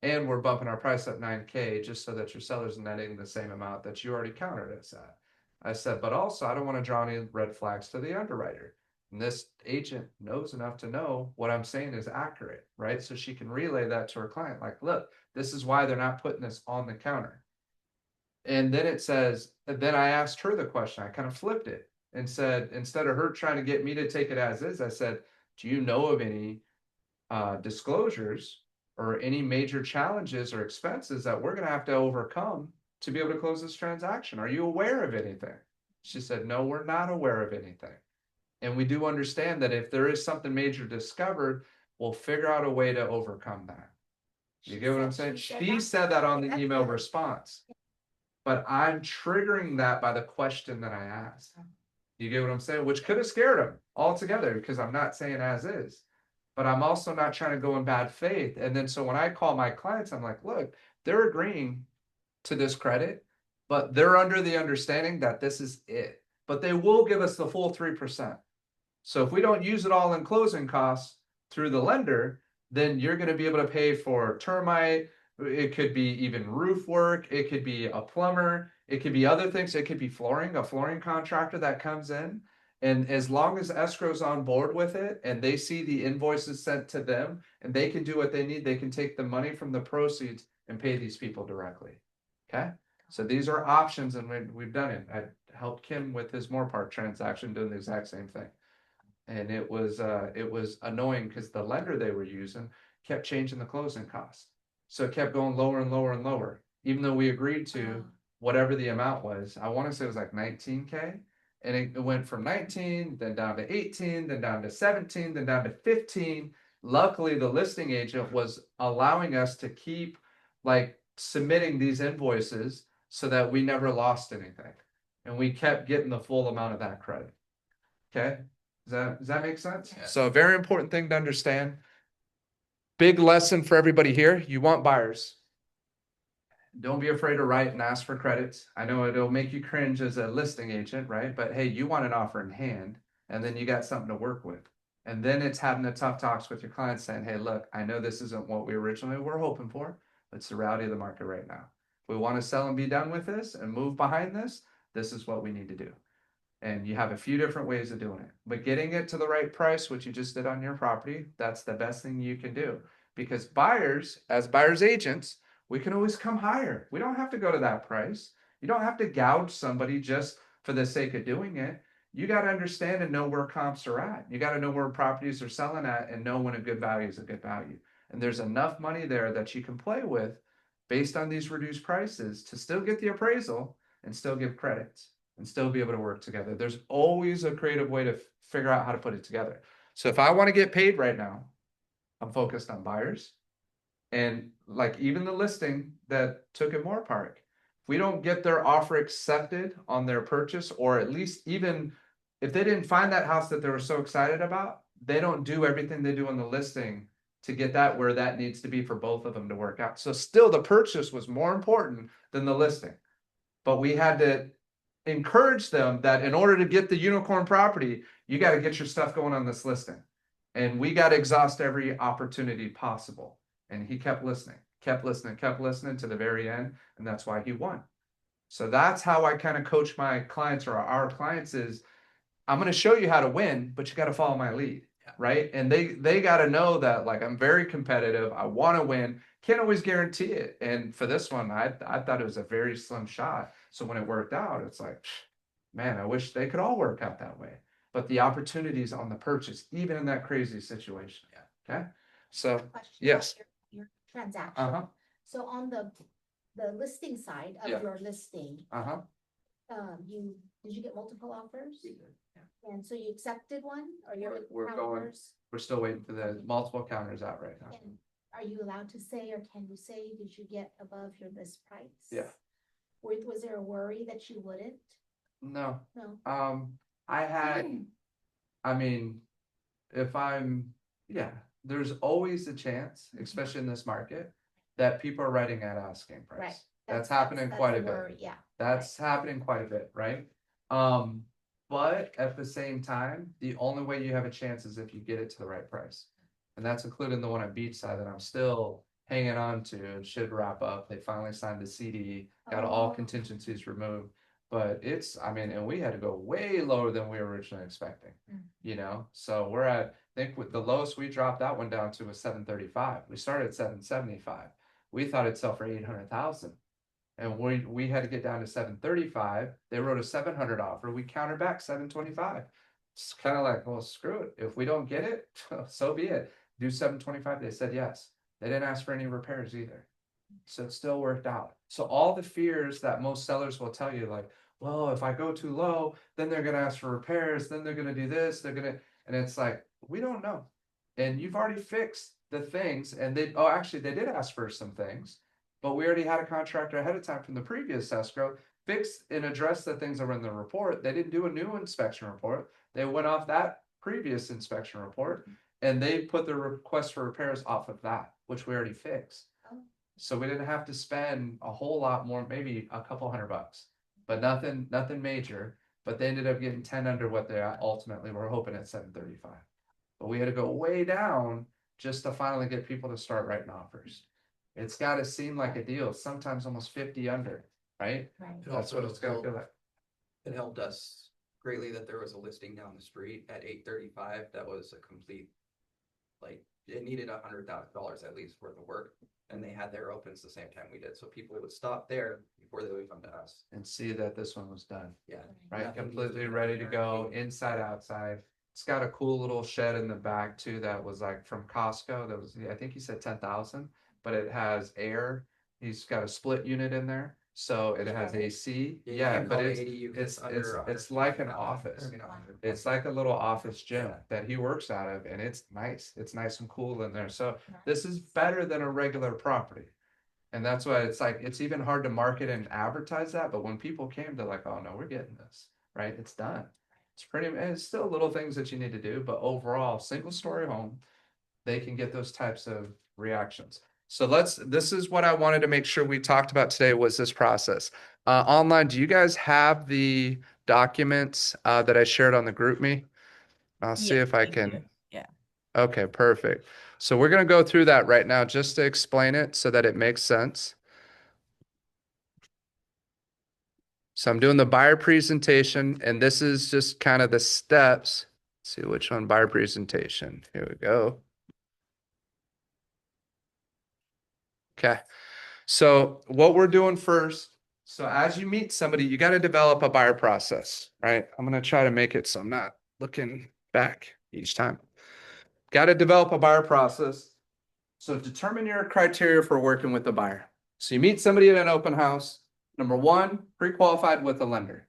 And we're bumping our price up 9K just so that your seller's netting the same amount that you already countered us at. I said, but also I don't want to draw any red flags to the underwriter. And this agent knows enough to know what I'm saying is accurate, right? So she can relay that to her client. Like, look, this is why they're not putting this on the counter. And then it says, then I asked her the question. I kind of flipped it and said, instead of her trying to get me to take it as is, I said, do you know of any disclosures or any major challenges or expenses that we're going to have to overcome to be able to close this transaction? Are you aware of anything? She said, no, we're not aware of anything. And we do understand that if there is something major discovered, we'll figure out a way to overcome that. You get what I'm saying? She said that on the That's email good. response, but I'm triggering that by the question that I asked. You get what I'm saying? Which could have scared him altogether because I'm not saying as is, but I'm also not trying to go in bad faith. And then so when I call my clients, I'm like, look, they're agreeing to this credit, but they're under the understanding that this is it. But they will give us the full 3%. So if we don't use it all in closing costs through the lender, then you're going to be able to pay for termite. It could be even roof work. It could be a plumber. It could be other things. It could be flooring, a flooring contractor that comes in. And as long as escrow's on board with it and they see the invoices sent to them and they can do what they need, they can take the money from the proceeds and pay these people directly. Okay. So these are options and we've done it. I helped Kim with his Moorpark transaction doing the exact same thing. And it was annoying because the lender they were using kept changing the closing cost. So it kept going lower and lower and lower, even though we agreed to whatever the amount was. I want to say it was like 19K. And it went from 19, then down to 18, then down to 17, then down to 15. Luckily, the listing agent was allowing us to keep like submitting these invoices so that we never lost anything. And we kept getting the full amount of that credit. Okay. Does that make sense? Yeah. So a very important thing to understand. Big lesson for everybody here. You want buyers. Don't be afraid to write and ask for credits. I know it'll make you cringe as a listing agent, right? But hey, you want an offer in hand and then you got something to work with. And then it's having the tough talks with your clients saying, hey, look, I know this isn't what we originally were hoping for, but it's the reality of the market right now. If we want to sell and be done with this and move behind this, this is what we need to do. And you have a few different ways of doing it, but getting it to the right price, which you just did on your property, that's the best thing you can do. Because buyers, as buyers agents, we can always come higher. We don't have to go to that price. You don't have to gouge somebody just for the sake of doing it. You got to understand and know where comps are at. You got to know where properties are selling at and know when a good value is a good value. And there's enough money there that you can play with based on these reduced prices to still get the appraisal and still give credits and still be able to work together. There's always a creative way to figure out how to put it together. So if I want to get paid right now, I'm focused on buyers. And like even the listing that took at Moorpark, if we don't get their offer accepted on their purchase, or at least even if they didn't find that house that they were so excited about, they don't do everything they do on the listing to get that where that needs to be for both of them to work out. So still the purchase was more important than the listing. But we had to encourage them that in order to get the unicorn property, you got to get your stuff going on this listing. And we got to exhaust every opportunity possible. And he kept listening to the very end. And that's why he won. So that's how I kind of coach my clients or our clients is I'm going to show you how to win, but you got to follow my lead. Yeah. Right. And they got to know that, like, I'm very competitive. I want to win. Can't always guarantee it. And for this one, I thought it was a very slim shot. So when it worked out, it's like, man, I wish they could all work out that way. But the opportunities on the purchase, even in that crazy situation. Yeah. Okay. So, Question about yes. Your transaction. Uh-huh. So on the listing side Yeah. of your listing, Uh-huh. did you get multiple offers? We did, yeah. And so you accepted one or your We're going- counters? We're still waiting for the multiple counters out right now. And are you allowed to say, or can you say, did you get above your list price? Yeah. Was there a worry that you wouldn't? No. No. I had, I mean, there's always a chance, especially in this market, that people are writing at asking Right. price. That's happening quite a bit. worry, yeah. That's happening quite a bit, right? But at the same time, the only way you have a chance is if you get it to the right price. And that's including the one at Beachside that I'm still hanging on to and should wrap up. They finally signed the CD, got all Oh. contingencies removed. But and we had to go way lower than we were originally expecting, So we're I think with the lowest we dropped that one down to was 735. We started at 775. We thought it'd sell for 800,000. And we had to get down to 735. They wrote a 700 offer. We countered back 725. It's kind of like, well, screw it. If we don't get it, so be it. Do 725. They said yes. They didn't ask for any repairs either. So it still worked out. So all the fears that most sellers will tell you, like, well, if I go too low, then they're going to ask for repairs. Then they're going to do this. And it's like, we don't know. And you've already fixed the things. And they did ask for some things. But we already had a contractor ahead of time from the previous escrow fix and address the things that were in the report. They didn't do a new inspection report. They went off that previous inspection report and they put the request for repairs off of that, which we already fixed. Oh. So we didn't have to spend a whole lot more, maybe a couple $100, but nothing major. But they ended up getting 10 under what they ultimately were hoping at 735. But we had to go way down just to finally get people to start writing offers. It's got to seem like a deal, sometimes almost 50 under, right? Right. It That's also what it's got to feel like. It helped us greatly that there was a listing down the street at 835 that was a complete, like, it needed $100,000 at least worth of work, and they had their opens the same time we did, so people would stop there before they would come to us. And see that this one was done, Yeah. right? Nothing needs Completely to be ready to done go, guaranteed. inside, outside. It's got a cool little shed in the back too that was like from Costco. That was, I think he said 10,000, but it has air. He's got a split unit in there, so it has AC. you Yeah, can't but call it it's 80, you can- it's under it's like an 100,000, office. you know, 100,000. It's like a little office gym that he works out of, and it's nice. It's nice and cool in there. So this is better than a regular property. And that's why it's like, it's even hard to market and advertise that. But when people came to like, oh no, we're getting this, right? It's done. It's still little things that you need to do, but overall, single story home, they can get those types of reactions. So this is what I wanted to make sure we talked about today was this process. Online, do you guys have the documents that I shared on the group me? I'll see Yeah, if I we can. do. Yeah. Okay, perfect. So we're going to go through that right now just to explain it so that it makes sense. So I'm doing the buyer presentation, and this is just kind of the steps. Let's see which one, buyer presentation. Here we go. Okay. So what we're doing first, so as you meet somebody, you got to develop a buyer process, right? I'm going to try to make it so I'm not looking back each time. Got to develop a buyer process. So determine your criteria for working with the buyer. So you meet somebody at an open house. Number one, pre-qualified with a lender.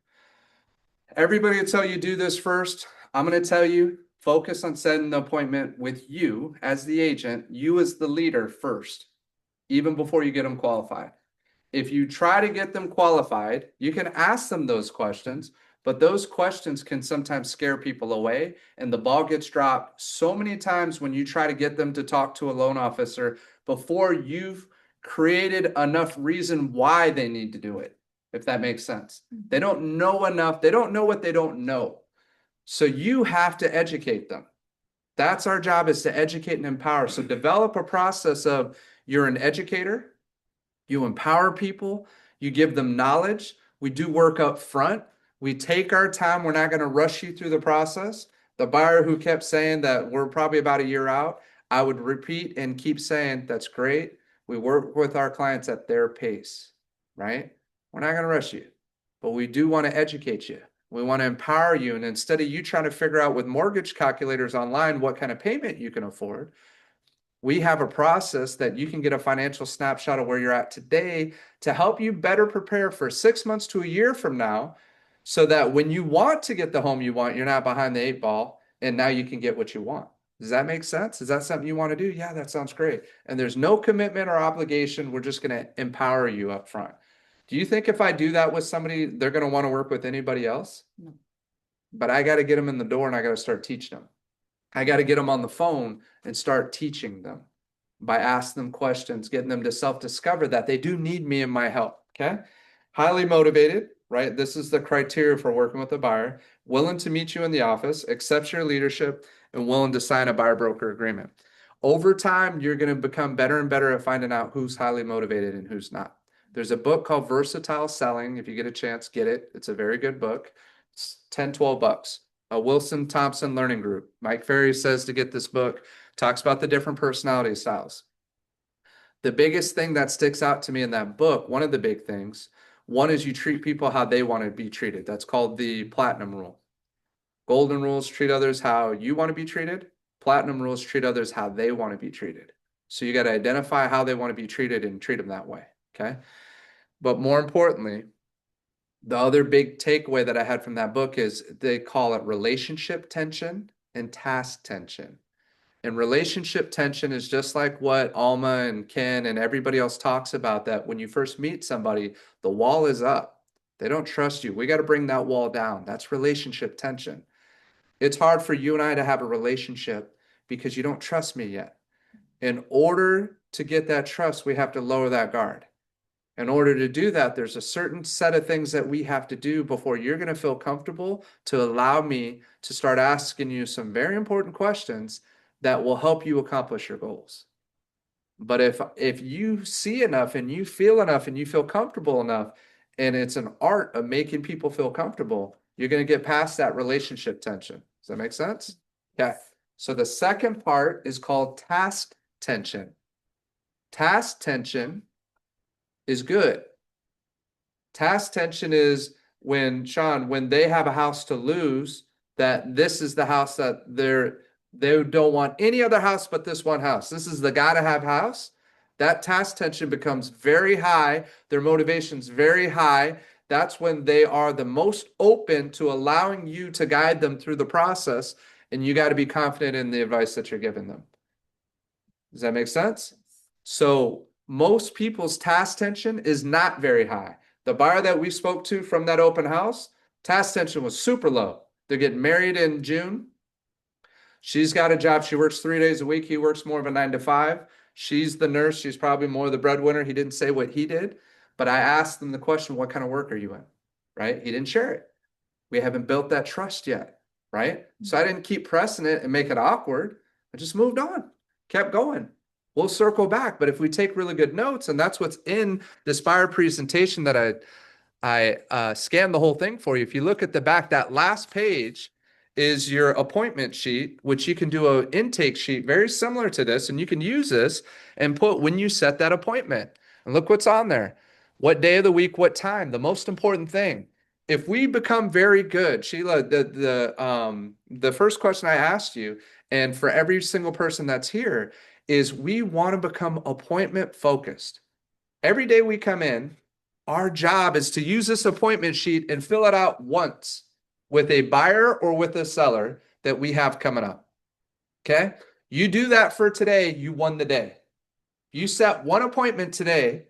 Everybody will tell you do this first. I'm going to tell you, focus on setting the appointment with you as the agent, you as the leader first, even before you get them qualified. If you try to get them qualified, you can ask them those questions, but those questions can sometimes scare people away, and the ball gets dropped so many times when you try to get them to talk to a loan officer before you've created enough reason why they need to do it, if that makes sense. They don't know enough. They don't know what they don't know. So you have to educate them. That's our job, is to educate and empower. So develop a process of you're an educator, you empower people, you give them knowledge. We do work up front. We take our time. We're not going to rush you through the process. The buyer who kept saying that we're probably about a year out, I would repeat and keep saying, that's great. We work with our clients at their pace, right? We're not going to rush you, but we do want to educate you. We want to empower you. And instead of you trying to figure out with mortgage calculators online what kind of payment you can afford, we have a process that you can get a financial snapshot of where you're at today to help you better prepare for 6 months to a year from now, so that when you want to get the home you want, you're not behind the 8 ball and now you can get what you want. Does that make sense? Is that something you want to do? Yeah, that sounds great. And there's no commitment or obligation. We're just going to empower you up front. Do you think if I do that with somebody, they're going to want to work with anybody else? No. But I got to get them in the door and I got to start teaching them. I got to get them on the phone and start teaching them by asking them questions, getting them to self-discover that they do need me and my help. Okay. Highly motivated, right? This is the criteria for working with a buyer. Willing to meet you in the office, accepts your leadership, and willing to sign a buyer broker agreement. Over time, you're going to become better and better at finding out who's highly motivated and who's not. There's a book called Versatile Selling. If you get a chance, get it. It's a very good book. It's 10, 12 bucks. A Wilson Thompson Learning Group. Mike Ferry says to get this book, talks about the different personality styles. The biggest thing that sticks out to me in that book, one of the big things, one is you treat people how they want to be treated. That's called the platinum rule. Golden rules, treat others how you want to be treated. Platinum rules, treat others how they want to be treated. So you got to identify how they want to be treated and treat them that way. Okay. But more importantly, the other big takeaway that I had from that book is they call it relationship tension and task tension. And relationship tension is just like what Alma and Ken and everybody else talks about, that when you first meet somebody, the wall is up. They don't trust you. We got to bring that wall down. That's relationship tension. It's hard for you and I to have a relationship because you don't trust me yet. In order to get that trust, we have to lower that guard. In order to do that, there's a certain set of things that we have to do before you're going to feel comfortable to allow me to start asking you some very important questions that will help you accomplish your goals. But if you see enough and you feel enough and you feel comfortable enough, and it's an art of making people feel comfortable, you're going to get past that relationship tension. Does that make sense? Yeah. So the second part is called task tension. Task tension is good. Task tension is when, Sean, when they have a house to lose, that this is the house that they don't want any other house but this one house. This is the gotta have house. That task tension becomes very high. Their motivation's very high. That's when they are the most open to allowing you to guide them through the process. And you got to be confident in the advice that you're giving them. Does that make sense? So most people's task tension is not very high. The buyer that we spoke to from that open house, task tension was super low. They're getting married in June. She's got a job. She works 3 days a week. He works more of a 9 to 5. She's the nurse. She's probably more the breadwinner. He didn't say what he did, but I asked him the question, what kind of work are you in? Right? He didn't share it. We haven't built that trust yet. Right? So I didn't keep pressing it and make it awkward. I just moved on, kept going. We'll circle back. But if we take really good notes, and that's what's in this buyer presentation that I scanned the whole thing for you. If you look at the back, that last page is your appointment sheet, which you can do an intake sheet very similar to this, and you can use this and put when you set that appointment. And look what's on there. What day of the week, what time, the most important thing. If we become very good, Sheila, the first question I asked you, and for every single person that's here, is we want to become appointment focused. Every day we come in, our job is to use this appointment sheet and fill it out once with a buyer or with a seller that we have coming up. Okay? You do that for today, you won the day. You set one appointment today,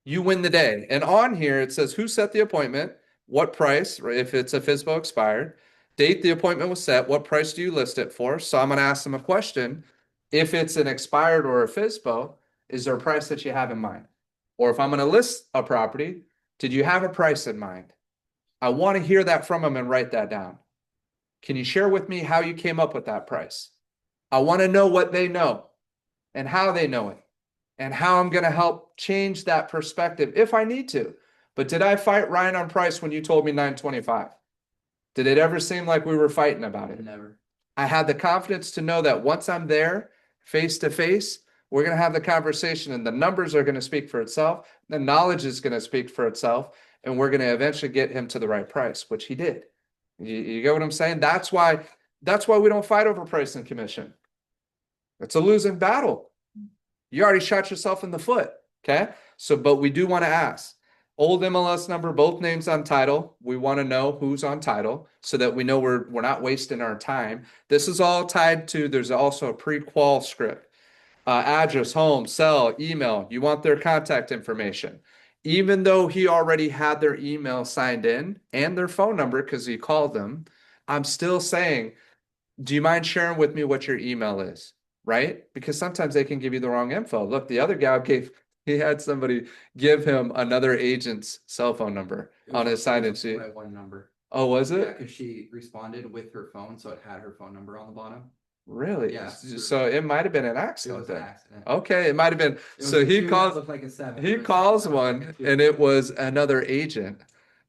you win the day. And on here, it says who set the appointment, what price, if it's a FSBO expired, date the appointment was set, what price do you list it for? So I'm going to ask them a question. If it's an expired or a FSBO, is there a price that you have in mind? Or if I'm going to list a property, did you have a price in mind? I want to hear that from them and write that down. Can you share with me how you came up with that price? I want to know what they know and how they know it and how I'm going to help change that perspective if I need to. But did I fight Ryan on price when you told me $925? Did it ever seem like we were fighting about it? Never. I had the confidence to know that once I'm there face to face, we're going to have the conversation and the numbers are going to speak for itself. The knowledge is going to speak for itself. And we're going to eventually get him to the right price, which he did. You get what I'm saying? That's why we don't fight over price and commission. It's a losing battle. You already shot yourself in the foot. Okay. So, but we do want to ask. Old MLS number, both names on title. We want to know who's on title so that we know we're not wasting our time. This is all tied to, there's also a pre-qual script. Address, home, cell, email. You want their contact information. Even though he already had their email signed in and their phone number because he called them, I'm still saying, do you mind sharing with me what your email is? Right? Because sometimes they can give you the wrong info. Look, the other guy he had somebody give him another agent's cell phone number on his sign-in sheet. My one number. Oh, was Yeah, it? because she responded with her phone, so it had her phone number on the bottom. Really? Yeah. So it might have been an It accident was an then. accident. Okay, it might have been. It was So a he two that calls. looked like a 7. He It was- calls that looked like one a 2. and it was another agent.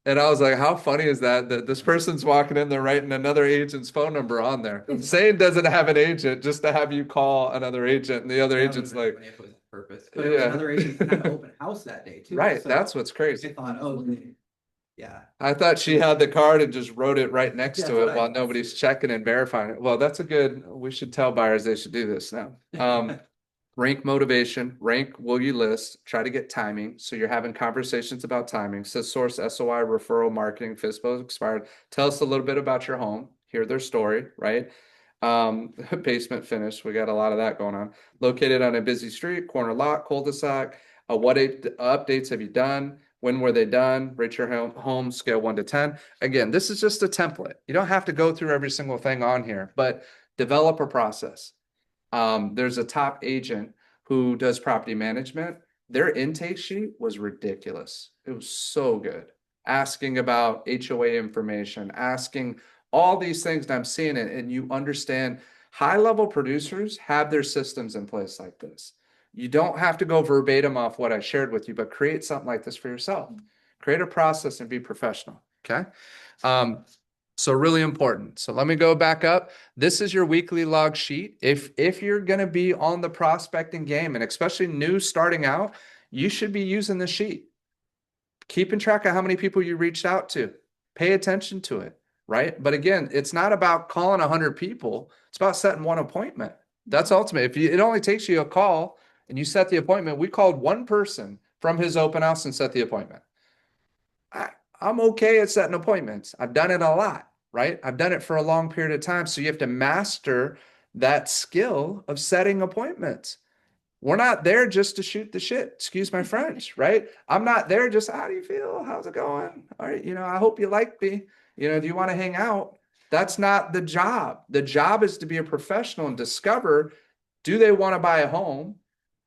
And I was like, how funny is that this person's walking in there writing another agent's phone number on there. Saying doesn't have an agent just to have you call another agent and the other That agent's would've like, been funny if it was on purpose. But it was Yeah. another agent that had an open house that day too. right, so that's what's I crazy. thought, oh, yeah. I thought she had the card and just wrote it right next That's to what it I while thought, nobody's too. checking and verifying it. Well, that's we should tell buyers they should do this now. Rank motivation, rank will you list, try to get timing. So you're having conversations about timing. Says source, SOI, referral, marketing, FISBO expired. Tell us a little bit about your home, hear their story, right? Basement finish. We got a lot of that going on. Located on a busy street, corner lot, cul-de-sac. What updates have you done? When were they done? Rate your home scale 1 to 10. Again, this is just a template. You don't have to go through every single thing on here, but develop a process. There's a top agent who does property management. Their intake sheet was ridiculous. It was so good. Asking about HOA information, asking all these things, and I'm seeing it, and you understand high-level producers have their systems in place like this. You don't have to go verbatim off what I shared with you, but create something like this for yourself. Create a process and be professional, okay? So really important. So let me go back up. This is your weekly log sheet. If you're going to be on the prospecting game, and especially new starting out, you should be using the sheet. Keeping track of how many people you reached out to. Pay attention to it, right? But again, it's not about calling 100 people. It's about setting one appointment. That's ultimate. It only takes you a call and you set the appointment. We called one person from his open house and set the appointment. I'm okay at setting appointments. I've done it a lot, right? I've done it for a long period of time. So you have to master that skill of setting appointments. We're not there just to shoot the shit. Excuse my French, right? I'm not there just, how do you feel? How's it going? All right. I hope you like me. Do you want to hang out? That's not the job. The job is to be a professional and discover, do they want to buy a home?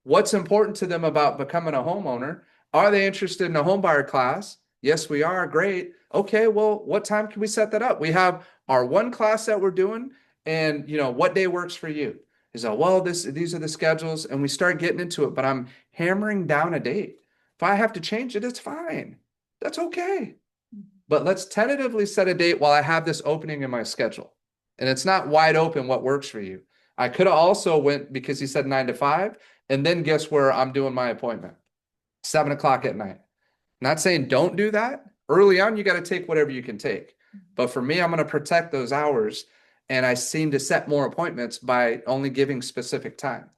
What's important to them about becoming a homeowner? Are they interested in a home buyer class? Yes, we are. Great. Okay, well, what time can we set that up? We have our one class that we're doing, and what day works for you? Is that, well, these are the schedules, and we start getting into it, but I'm hammering down a date. If I have to change it, it's fine. That's okay. But let's tentatively set a date while I have this opening in my schedule. And it's not wide open what works for you. I could have also went, because he said 9 to 5, and then guess where I'm doing my appointment? 7 o'clock at night. Not saying don't do that. Early on, you got to take whatever you can take. But for me, I'm going to protect those hours. And I seem to set more appointments by only giving specific time.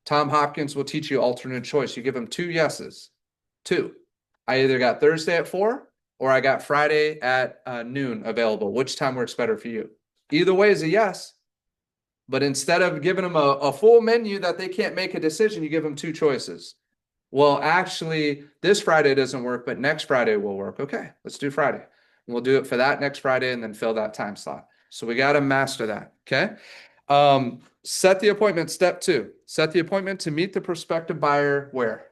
Tom Hopkins will teach you alternate choice. You give him 2 yeses. 2. I either got Thursday at 4 or I got Friday at noon available. Which time works better for you? Either way is a yes. But instead of giving them a full menu that they can't make a decision, you give them 2 choices. Well, actually, this Friday doesn't work, but next Friday will work. Okay, let's do Friday. And we'll do it for that next Friday and then fill that time slot. So we got to master that. Okay. Set the appointment. Step 2, set the appointment to meet the prospective buyer. Where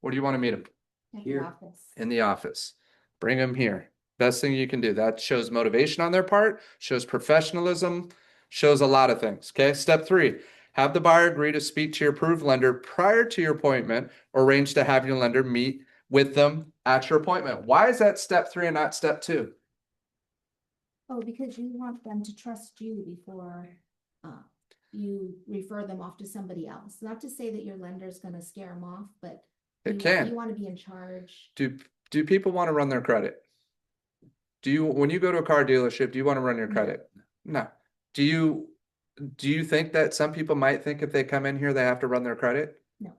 do you want to meet him? At Here. the office. In the office. Bring them here. Best thing you can do. That shows motivation on their part, shows professionalism, shows a lot of things. Okay. Step 3, have the buyer agree to speak to your approved lender prior to your appointment, or arrange to have your lender meet with them at your appointment. Why is that step 3 and not step 2? Oh, because you want them to trust you before you refer them off to somebody else. Not to say that your lender's gonna scare them off, but It you can. want to be in charge. Do people want to run their credit? Do you, when you go to a car dealership, do you want to run your No. credit? No. Do you think that some people might think if they come in here, they have to run their credit? No.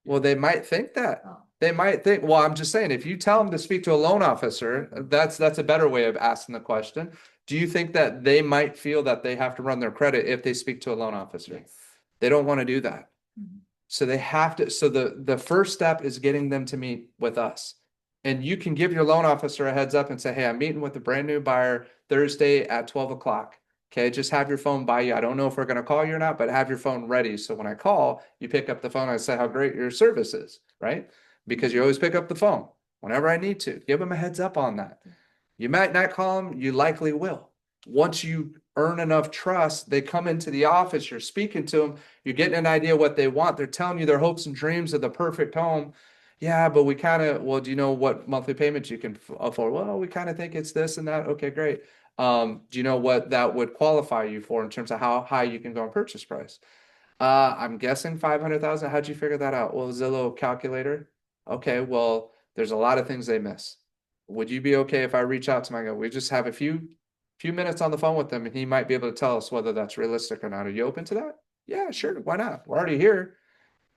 Well, they might think that. Oh, They might think, well, I'm just saying, if you tell them to speak to a loan officer, that's a better way of asking the question. Do you think that they might feel that they have to run their credit if they speak to a loan officer? yes. They don't want to do that. Mhm. So they have to, so the first step is getting them to meet with us. And you can give your loan officer a heads up and say, hey, I'm meeting with a brand new buyer Thursday at 12 o'clock. Okay, just have your phone by you. I don't know if we're going to call you or not, but have your phone ready. So when I call, you pick up the phone. I say how great your service is, right? Because you always pick up the phone whenever I need to. Give them a heads up on that. You might not call them, you likely will. Once you earn enough trust, they come into the office, you're speaking to them, you're getting an idea what they want. They're telling you their hopes and dreams of the perfect home. Yeah, but we kind of, well, do you know what monthly payments you can afford? Well, we kind of think it's this and that. Okay, great. Do you know what that would qualify you for in terms of how high you can go on purchase price? I'm guessing 500,000. How'd you figure that out? Well, Zillow calculator. Okay, well, there's a lot of things they miss. Would you be okay if I reach out to my guy? We just have a few minutes on the phone with them and he might be able to tell us whether that's realistic or not. Are you open to that? Yeah, sure. Why not? We're already here.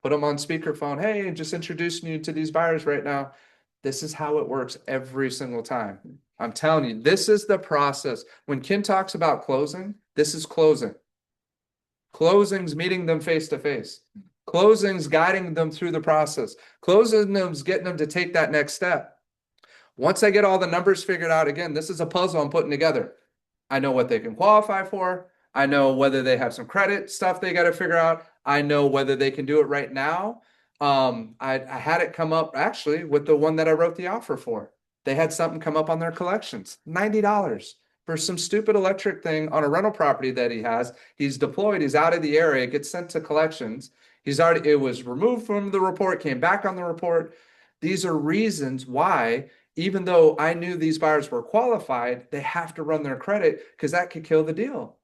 Put them on speakerphone. Hey, just introducing you to these buyers right now. This is how it works every single time. I'm telling you, this is the process. When Ken talks about closing, this is closing. Closing's meeting them face to face. Closing's guiding them through the process. Closing's getting them to take that next step. Once I get all the numbers figured out, again, this is a puzzle I'm putting together. I know what they can qualify for. I know whether they have some credit stuff they got to figure out. I know whether they can do it right now. I had it come up actually with the one that I wrote the offer for. They had something come up on their collections, $90 for some stupid electric thing on a rental property that he has. He's deployed, he's out of the area, it gets sent to collections. It was removed from the report, came back on the report. These are reasons why, even though I knew these buyers were qualified, they have to run their credit because that could kill the deal.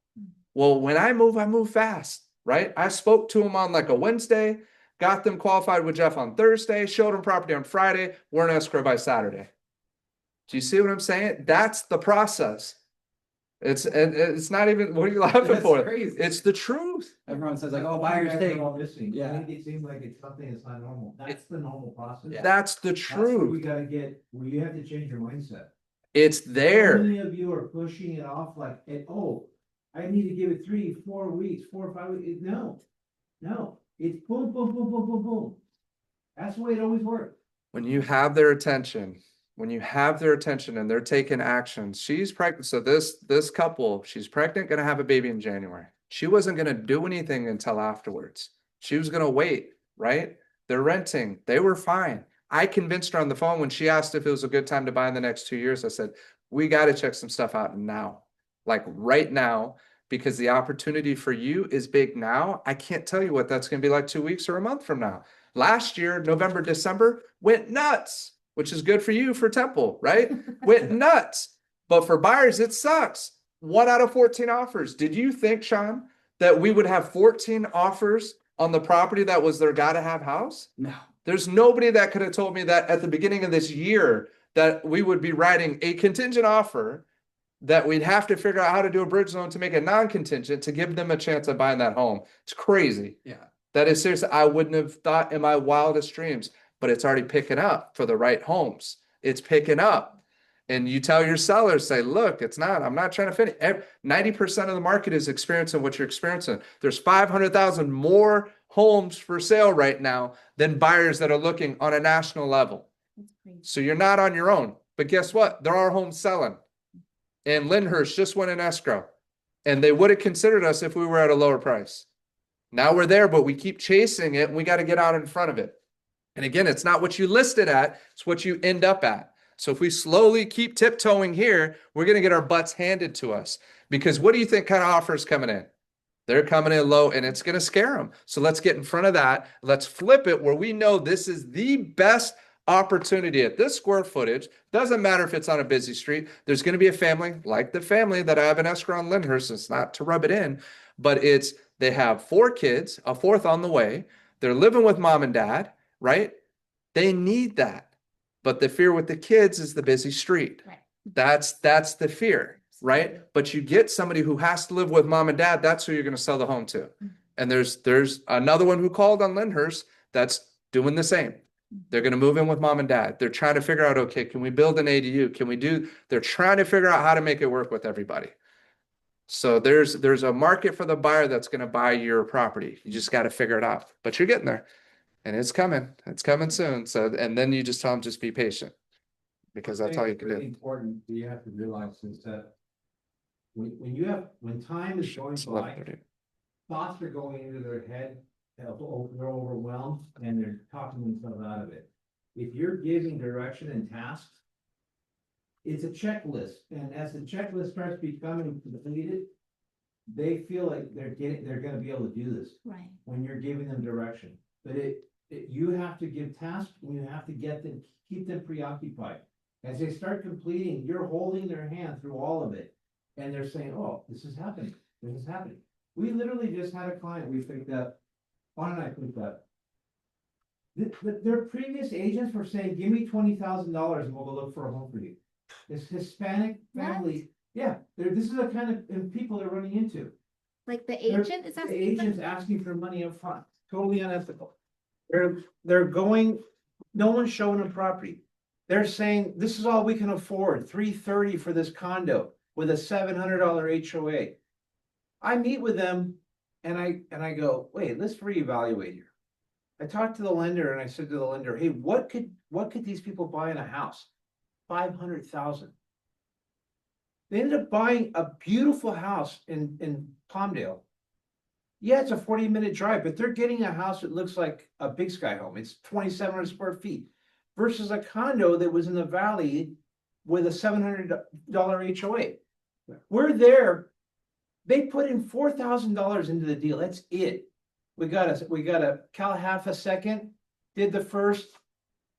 Well, when I move fast, right? I spoke to them on like a Wednesday, got them qualified with Jeff on Thursday, showed them property on Friday, we're in escrow by Saturday. Do you see what I'm saying? That's the process. It's not even, what are you laughing That's for? crazy. It's the truth. Everyone says like, oh, buyers take. Yeah. Yeah. It seems like it's something that's not normal. That's the normal process. Yeah. That's the That's where we truth. gotta get, where you have to change your mindset. It's So there. many of you are pushing it off like, oh, I need to give it 3, 4 weeks, 4 or 5 weeks. No, it's boom, boom, boom, boom, boom, boom. That's the way it always worked. When you have their attention, and they're taking action, she's pregnant. So this couple, she's pregnant, gonna have a baby in January. She wasn't gonna do anything until afterwards. She was gonna wait, right? They're renting. They were fine. I convinced her on the phone when she asked if it was a good time to buy in the next 2 years. I said, we got to check some stuff out now, like right now, because the opportunity for you is big now. I can't tell you what that's going to be like 2 weeks or a month from now. Last year, November, December went nuts, which is good for you for Temple, right? Went nuts. But for buyers, it sucks. 1 out of 14 offers. Did you think, Sean, that we would have 14 offers on the property that was their gotta have house? No. There's nobody that could have told me that at the beginning of this year that we would be writing a contingent offer, that we'd have to figure out how to do a bridge loan to make a non-contingent to give them a chance of buying that home. It's crazy. Yeah. That is seriously, I wouldn't have thought in my wildest dreams, but it's already picking up for the right homes. It's picking up. And you tell your sellers, say, look, it's not, I'm not trying to finish. 90% of the market is experiencing what you're experiencing. There's 500,000 more homes for sale right now than buyers that are looking on a national level. That's crazy. So you're not on your own. But guess what? There are homes selling. And Lyndhurst just went in escrow. And they would have considered us if we were at a lower price. Now we're there, but we keep chasing it and we got to get out in front of it. And again, it's not what you listed at, it's what you end up at. So if we slowly keep tiptoeing here, we're going to get our butts handed to us. Because what do you think kind of offers coming in? They're coming in low and it's going to scare them. So let's get in front of that. Let's flip it where we know this is the best opportunity at this square footage. Doesn't matter if it's on a busy street. There's going to be a family like the family that I have in escrow on Lyndhurst. It's not to rub it in, but they have 4 kids, a 4th on the way. They're living with mom and dad, right? They need that. But the fear with the kids is the busy street. Right. That's the fear, right? But you get somebody who has to live with mom and dad, that's who you're going to sell the home to. And there's another one who called on Lyndhurst that's doing the same. They're going to move in with mom and dad. They're trying to figure out, okay, can we build an ADU? They're trying to figure out how to make it work with everybody. So there's a market for the buyer that's going to buy your property. You just got to figure it out, but you're getting there and it's coming soon. So, and then you just tell them, just be patient because that's all you can Really do. important, you have to realize is that when time is going It's by, 11:30. thoughts are going into their head, they're overwhelmed, and they're talking themselves out of it. If you're giving direction and tasks, it's a checklist, and as the checklist starts becoming completed, they feel like they're gonna be able to do this Right. when you're giving them direction. But you have to give tasks, and you have to keep them preoccupied. As they start completing, you're holding their hand through all of it, and they're saying, oh, this is happening, this is happening. We literally just had a client we picked up, Juan and I picked up. Their previous agents were saying, give me $20,000 and we'll go look for a home for you. This Hispanic family, yeah, this is the kind of people they're running into. Like the They're- agent is The asking. agent's asking for money up front. Totally unethical. They're going, no one's showing them property. They're saying, this is all we can afford, $330 for this condo with a $700 HOA. I meet with them and I go, wait, let's reevaluate here. I talked to the lender and I said to the lender, hey, what could these people buy in a house? 500,000. They ended up buying a beautiful house in Palmdale. Yeah, it's a 40-minute drive, but they're getting a house that looks like a Big Sky home. It's 2,700 square feet versus a condo that was in the valley with a $700 HOA. We're there. They put in $4,000 into the deal. That's it. We got a Cal half a second, did the first.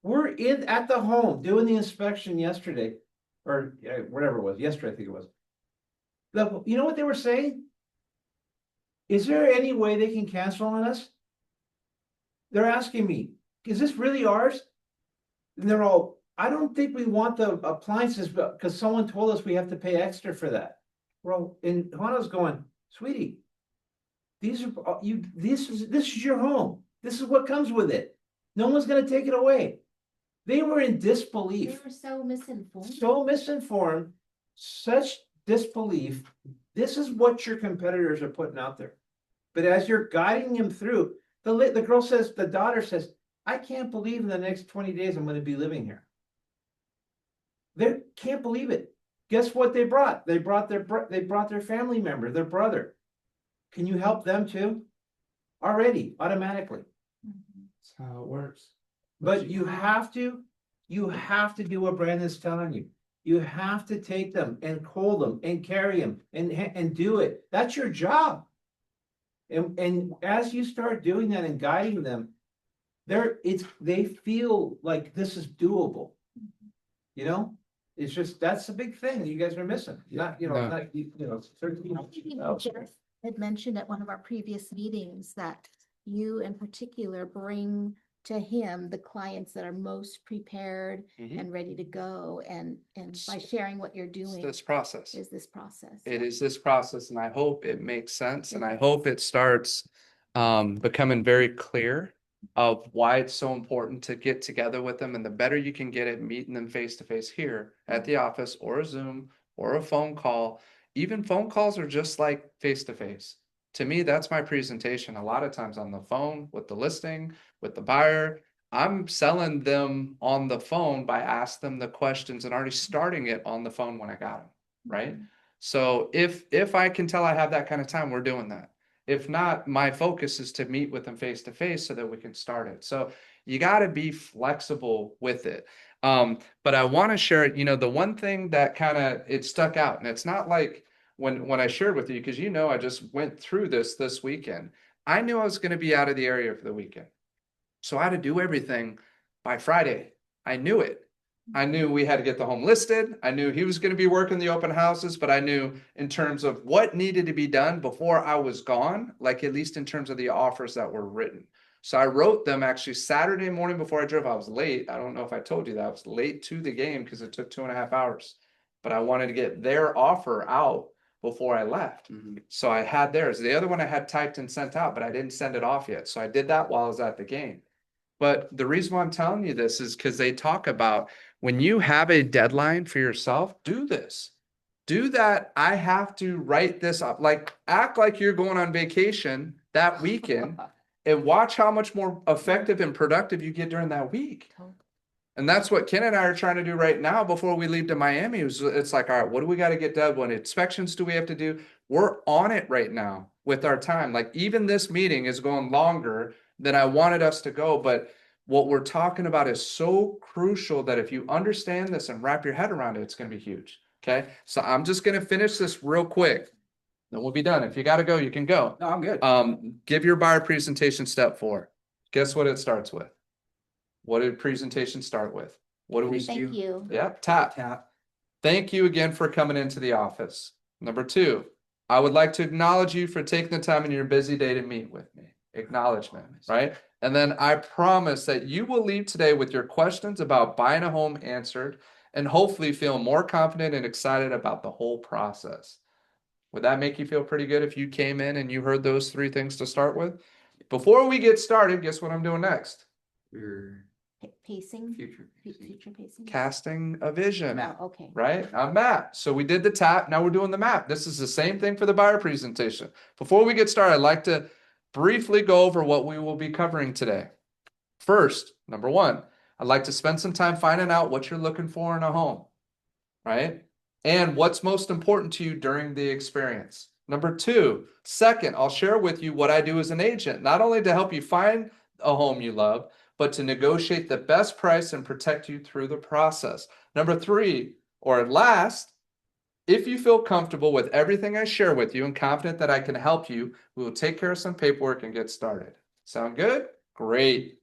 We're at the home doing the inspection yesterday, or whatever it was, yesterday, I think it was. You know what they were saying? Is there any way they can cancel on us? They're asking me, is this really ours? And they're all, I don't think we want the appliances, because someone told us we have to pay extra for that. Well, and Juana's going, sweetie, this is your home. This is what comes with it. No one's gonna take it away. They were in disbelief. They were so misinformed. So misinformed, such disbelief. This is what your competitors are putting out there. But as you're guiding them through, the girl says, the daughter says, I can't believe in the next 20 days I'm going to be living here. They can't believe it. Guess what they brought? They brought their family member, their brother. Can you help them too? Already, automatically. Mhm. That's how it works. But you have to do what Brandon's telling you. You have to take them and hold them and carry them and do it. That's your job. And as you start doing that and guiding them, they feel like this is doable. You know, it's just, that's a big thing you guys are missing. Not, No. I think Jeff had mentioned at one of our previous meetings that you in particular bring to him the clients that are most prepared Mhm. and ready to go, and by sharing what you're It's doing this process. is this process. It Yeah. is this process, and I hope it makes sense, and I It hope it starts becoming very clear of why it's so important to get together with them. And the better you can get at meeting them face to face here at the office, or a Zoom, or a phone call. Even phone calls are just like face to face. To me, that's my presentation. A lot of times on the phone with the listing, with the buyer, I'm selling them on the phone by asking them the questions and already starting it on the phone when I got them, right? So if I can tell I have that kind of time, we're doing that. If not, my focus is to meet with them face to face so that we can start it. So you got to be flexible with it. But I want to share it, the one thing that kind of it stuck out, and it's not like when I shared with you, because I just went through this weekend. I knew I was going to be out of the area for the weekend. So I had to do everything by Friday. I knew it. I knew we had to get the home listed. I knew he was going to be working the open houses, but I knew in terms of what needed to be done before I was gone, like at least in terms of the offers that were written. So I wrote them actually Saturday morning before I drove. I was late. I don't know if I told you that. I was late to the game because it took 2.5 hours, but I wanted to get their offer out before I left. Mhm. So I had theirs. The other one I had typed and sent out, but I didn't send it off yet. So I did that while I was at the game. But the reason why I'm telling you this is because they talk about when you have a deadline for yourself, do this. Do that. I have to write this up. Like, act like you're going on vacation that weekend and watch how much more effective and productive you get during that week. And that's what Ken and I are trying to do right now before we leave to Miami. It's like, all right, what do we got to get done? What inspections do we have to do? We're on it right now with our time. Like, even this meeting is going longer than I wanted us to go. But what we're talking about is so crucial that if you understand this and wrap your head around it, it's going to be huge. Okay. So I'm just going to finish this real quick. Then we'll be done. If you got to go, you can go. No, I'm good. Give your buyer presentation step 4. Guess what it starts with? What did presentation start with? What do we? Thank you. Yeah, tap. Tap. Thank you again for coming into the office. Number 2, I would like to acknowledge you for taking the time in your busy day to meet with me. Acknowledgement, right? And then I promise that you will leave today with your questions about buying a home answered and hopefully feel more confident and excited about the whole process. Would that make you feel pretty good if you came in and you heard those 3 things to start with? Before we get started, guess what I'm doing next? Your Pacing, future. future pacing. Casting a vision. Map. Oh, okay. Right? A map. So we did the tap. Now we're doing the map. This is the same thing for the buyer presentation. Before we get started, I'd like to briefly go over what we will be covering today. First, number 1, I'd like to spend some time finding out what you're looking for in a home, right? And what's most important to you during the experience. Number 2, second, I'll share with you what I do as an agent, not only to help you find a home you love, but to negotiate the best price and protect you through the process. Number 3, or last, if you feel comfortable with everything I share with you and confident that I can help you, we will take care of some paperwork and get started. Sound good? Great.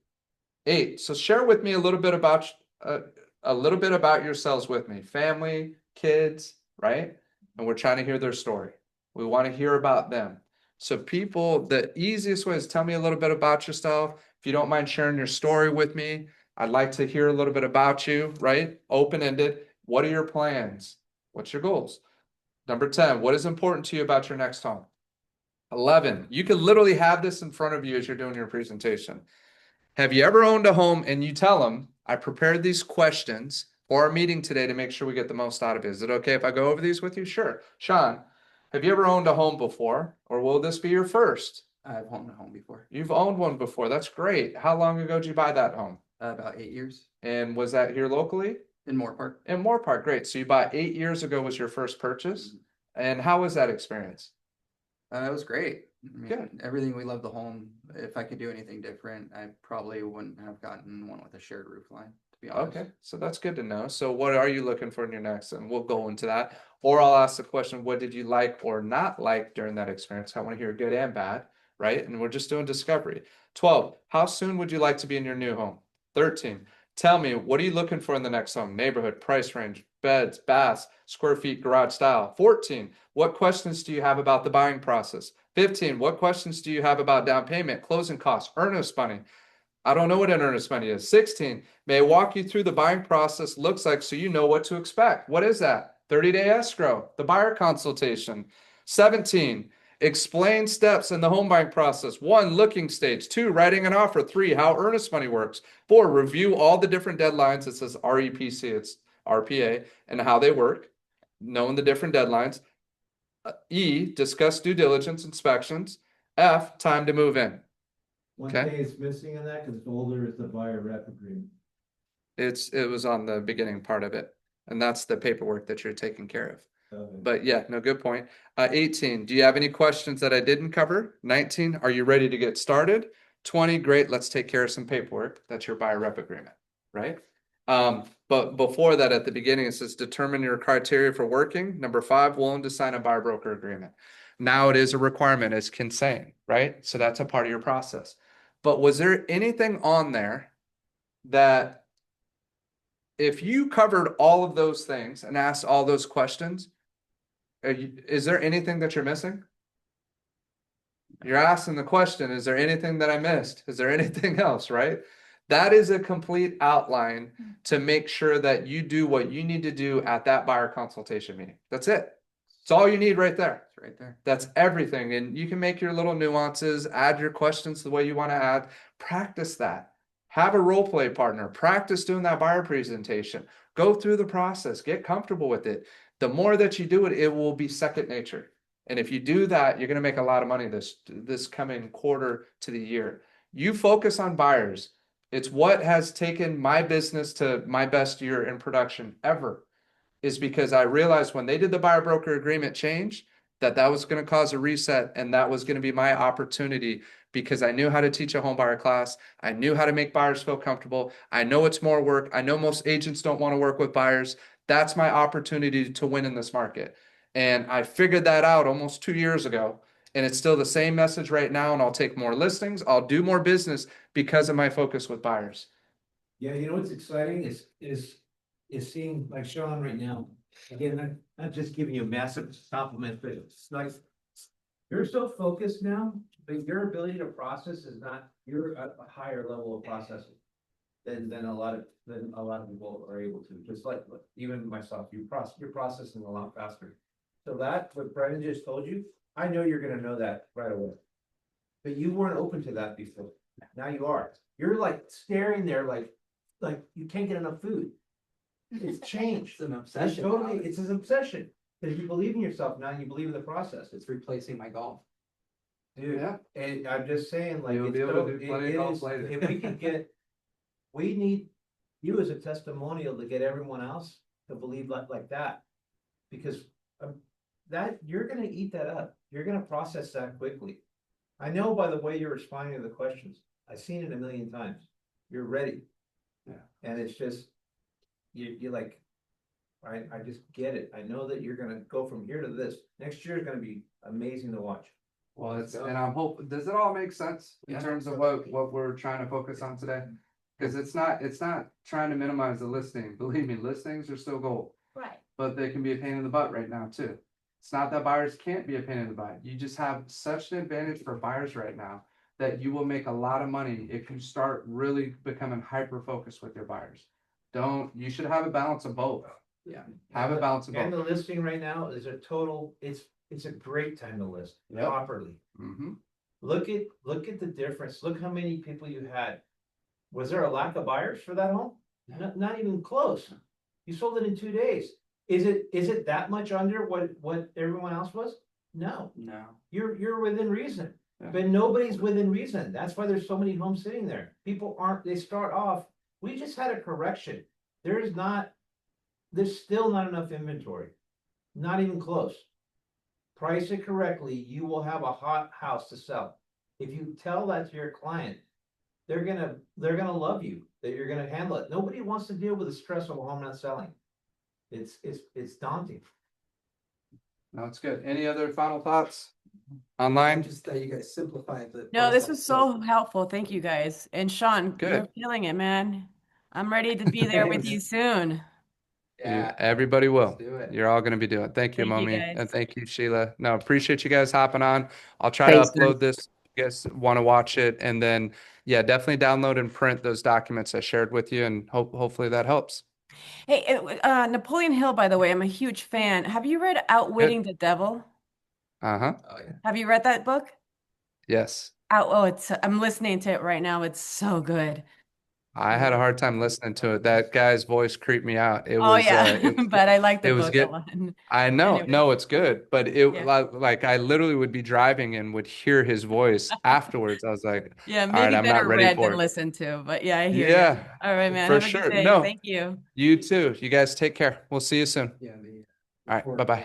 8, so share with me a little bit about yourselves with me. Family, kids, right? And we're trying to hear their story. We want to hear about them. So people, the easiest way is tell me a little bit about yourself. If you don't mind sharing your story with me, I'd like to hear a little bit about you, right? Open-ended. What are your plans? What's your goals? Number 10, what is important to you about your next home? 11, you can literally have this in front of you as you're doing your presentation. Have you ever owned a home and you tell them, I prepared these questions for our meeting today to make sure we get the most out of it. Is it okay if I go over these with you? Sure. Sean, have you ever owned a home before, or will this be your first? I've owned a home before. You've owned one before. That's great. How long ago did you buy that home? About 8 years And was that here locally? in Moore Park. In Moore Park. Great. So you bought 8 years ago was your first purchase. And how was that experience? It was great. I mean, Good. everything, we love the home. If I could do anything different, I probably wouldn't have gotten one with a shared roof line, to be honest. Okay, so that's good to know. So what are you looking for in your next? And we'll go into that. Or I'll ask the question, what did you like or not like during that experience? I want to hear good and bad, right? And we're just doing discovery. 12, how soon would you like to be in your new home? 13, tell me, what are you looking for in the next home? Neighborhood, price range, beds, baths, square feet, garage style. 14, what questions do you have about the buying process? 15, what questions do you have about down payment, closing costs, earnest money? I don't know what an earnest money is. 16, may I walk you through the buying process looks like so you know what to expect. What is that? 30-day escrow, the buyer consultation. 17, explain steps in the home buying process. 1, looking stage. 2, writing an offer. 3, how earnest money works. 4, review all the different deadlines. It says REPC, it's RPA, and how they work, knowing the different deadlines. E, discuss due diligence inspections. F, time to move in. One Okay. thing is missing in that, because it's older, is the buyer rep agreement. It was on the beginning part of it, and that's the paperwork that you're taking care of. Okay. But yeah, no, good point. 18, do you have any questions that I didn't cover? 19, are you ready to get started? 20, great, let's take care of some paperwork. That's your buyer rep agreement, right? But before that, at the beginning, it says determine your criteria for working. Number 5, willing to sign a buyer broker agreement. Now it is a requirement, as Ken's saying, right? So that's a part of your process. But was there anything on there that if you covered all of those things and asked all those questions, is there anything that you're missing? You're asking the question, is there anything that I missed? Is there anything else, right? That is a complete outline to make sure that you do what you need to do at that buyer consultation meeting. That's it. It's all you need right there. It's right there. That's everything. And you can make your little nuances, add your questions the way you want to add. Practice that. Have a role play partner. Practice doing that buyer presentation. Go through the process. Get comfortable with it. The more that you do it, it will be second nature. And if you do that, you're going to make a lot of money this coming quarter to the year. You focus on buyers. It's what has taken my business to my best year in production ever, is because I realized when they did the buyer broker agreement change, that was going to cause a reset, and that was going to be my opportunity, because I knew how to teach a home buyer class. I knew how to make buyers feel comfortable. I know it's more work. I know most agents don't want to work with buyers. That's my opportunity to win in this market. And I figured that out almost 2 years ago. And it's still the same message right now. And I'll take more listings. I'll do more business because of my focus with buyers. Yeah, you know what's exciting is seeing like Sean right now. Again, I'm not just giving you a massive compliment, but it's nice. You're so focused now, but your ability to process is not, you're at a higher level of processing than a lot of people are able to. Just like even myself, you're processing a lot faster. So that what Brendan just told you, I know you're gonna know that right away. But you weren't open to that before. Now you are. You're like staring there like you can't get enough food. It's changed. It's an It's obsession. totally, it's an obsession. Because you believe in yourself now, and you believe in the process. It's replacing my golf. Dude, Yeah. and I'm just saying, like, You'll it's be able so- to do plenty of golf is- later. if we can get, we need you as a testimonial to get everyone else to believe like that. Because that, you're gonna eat that up. You're gonna process that quickly. I know by the way you're responding to the questions. I've seen it a million times. You're ready. Yeah. And it's just, you're like, I just get it. I know that you're gonna go from here to this. Next year is gonna be amazing to watch. Well, and I'm hoping, does it all make sense in Yeah. terms of what we're trying to focus on today? Because it's not trying to minimize the listing. Believe me, listings are still gold, Right. but they can be a pain in the butt right now too. It's not that buyers can't be a pain in the butt. You just have such an advantage for buyers right now that you will make a lot of money if you start really becoming hyper focused with your buyers. You should have a balance of both. Yeah. Have a balance of And the both. listing right now is a total, it's a great time to list Yep. properly. Mm-hmm. Look at the difference. Look how many people you had. Was there a lack of buyers for that home? Not even close. You sold it in 2 days. Is it that much under what everyone else was? No, No. you're within reason. Yeah. But nobody's within reason. That's why there's so many homes sitting there. People they start off, we just had a correction. There's still not enough inventory. Not even close. Price it correctly, you will have a hot house to sell. If you tell that to your client, they're gonna love you, that you're gonna handle it. Nobody wants to deal with the stress of a home not selling. It's daunting. No, it's good. Any other final thoughts? Online? Just that you guys simplified the. No, this process. was so helpful. Thank you guys. And Sean, you're Good. killing it, man. I'm ready to be there with you soon. Yeah. Everybody will. Let's do it. You're all going to be doing it. Thank you, Thank you, Momi. guys. And thank you, Sheila. No, appreciate you guys hopping on. I'll try Thanks, to upload this. If you guys want to watch it. And then, yeah, definitely download and print those documents I shared with you. And hopefully that helps. Hey, Napoleon Hill, by the way, I'm a huge fan. Have you read Outwitting the Devil? Uh-huh. Oh, yeah. Have you read that book? Yes. I'm listening to it right now. It's so good. I had a hard time listening to it. That guy's voice creeped me out. It Oh was, yeah, it was, but I like the it was book good. a lot. I know. Anyway. No, it's good. But it Yeah. like I literally would be driving and would hear his voice afterwards. I was like, Yeah, all right, maybe I'm not better ready read for than it. listen to. But yeah, I hear you. Yeah, All right, man. for Have a sure. good day. No. Thank you. You too. You guys take care. We'll see you soon. Yeah. All right. Bye-bye.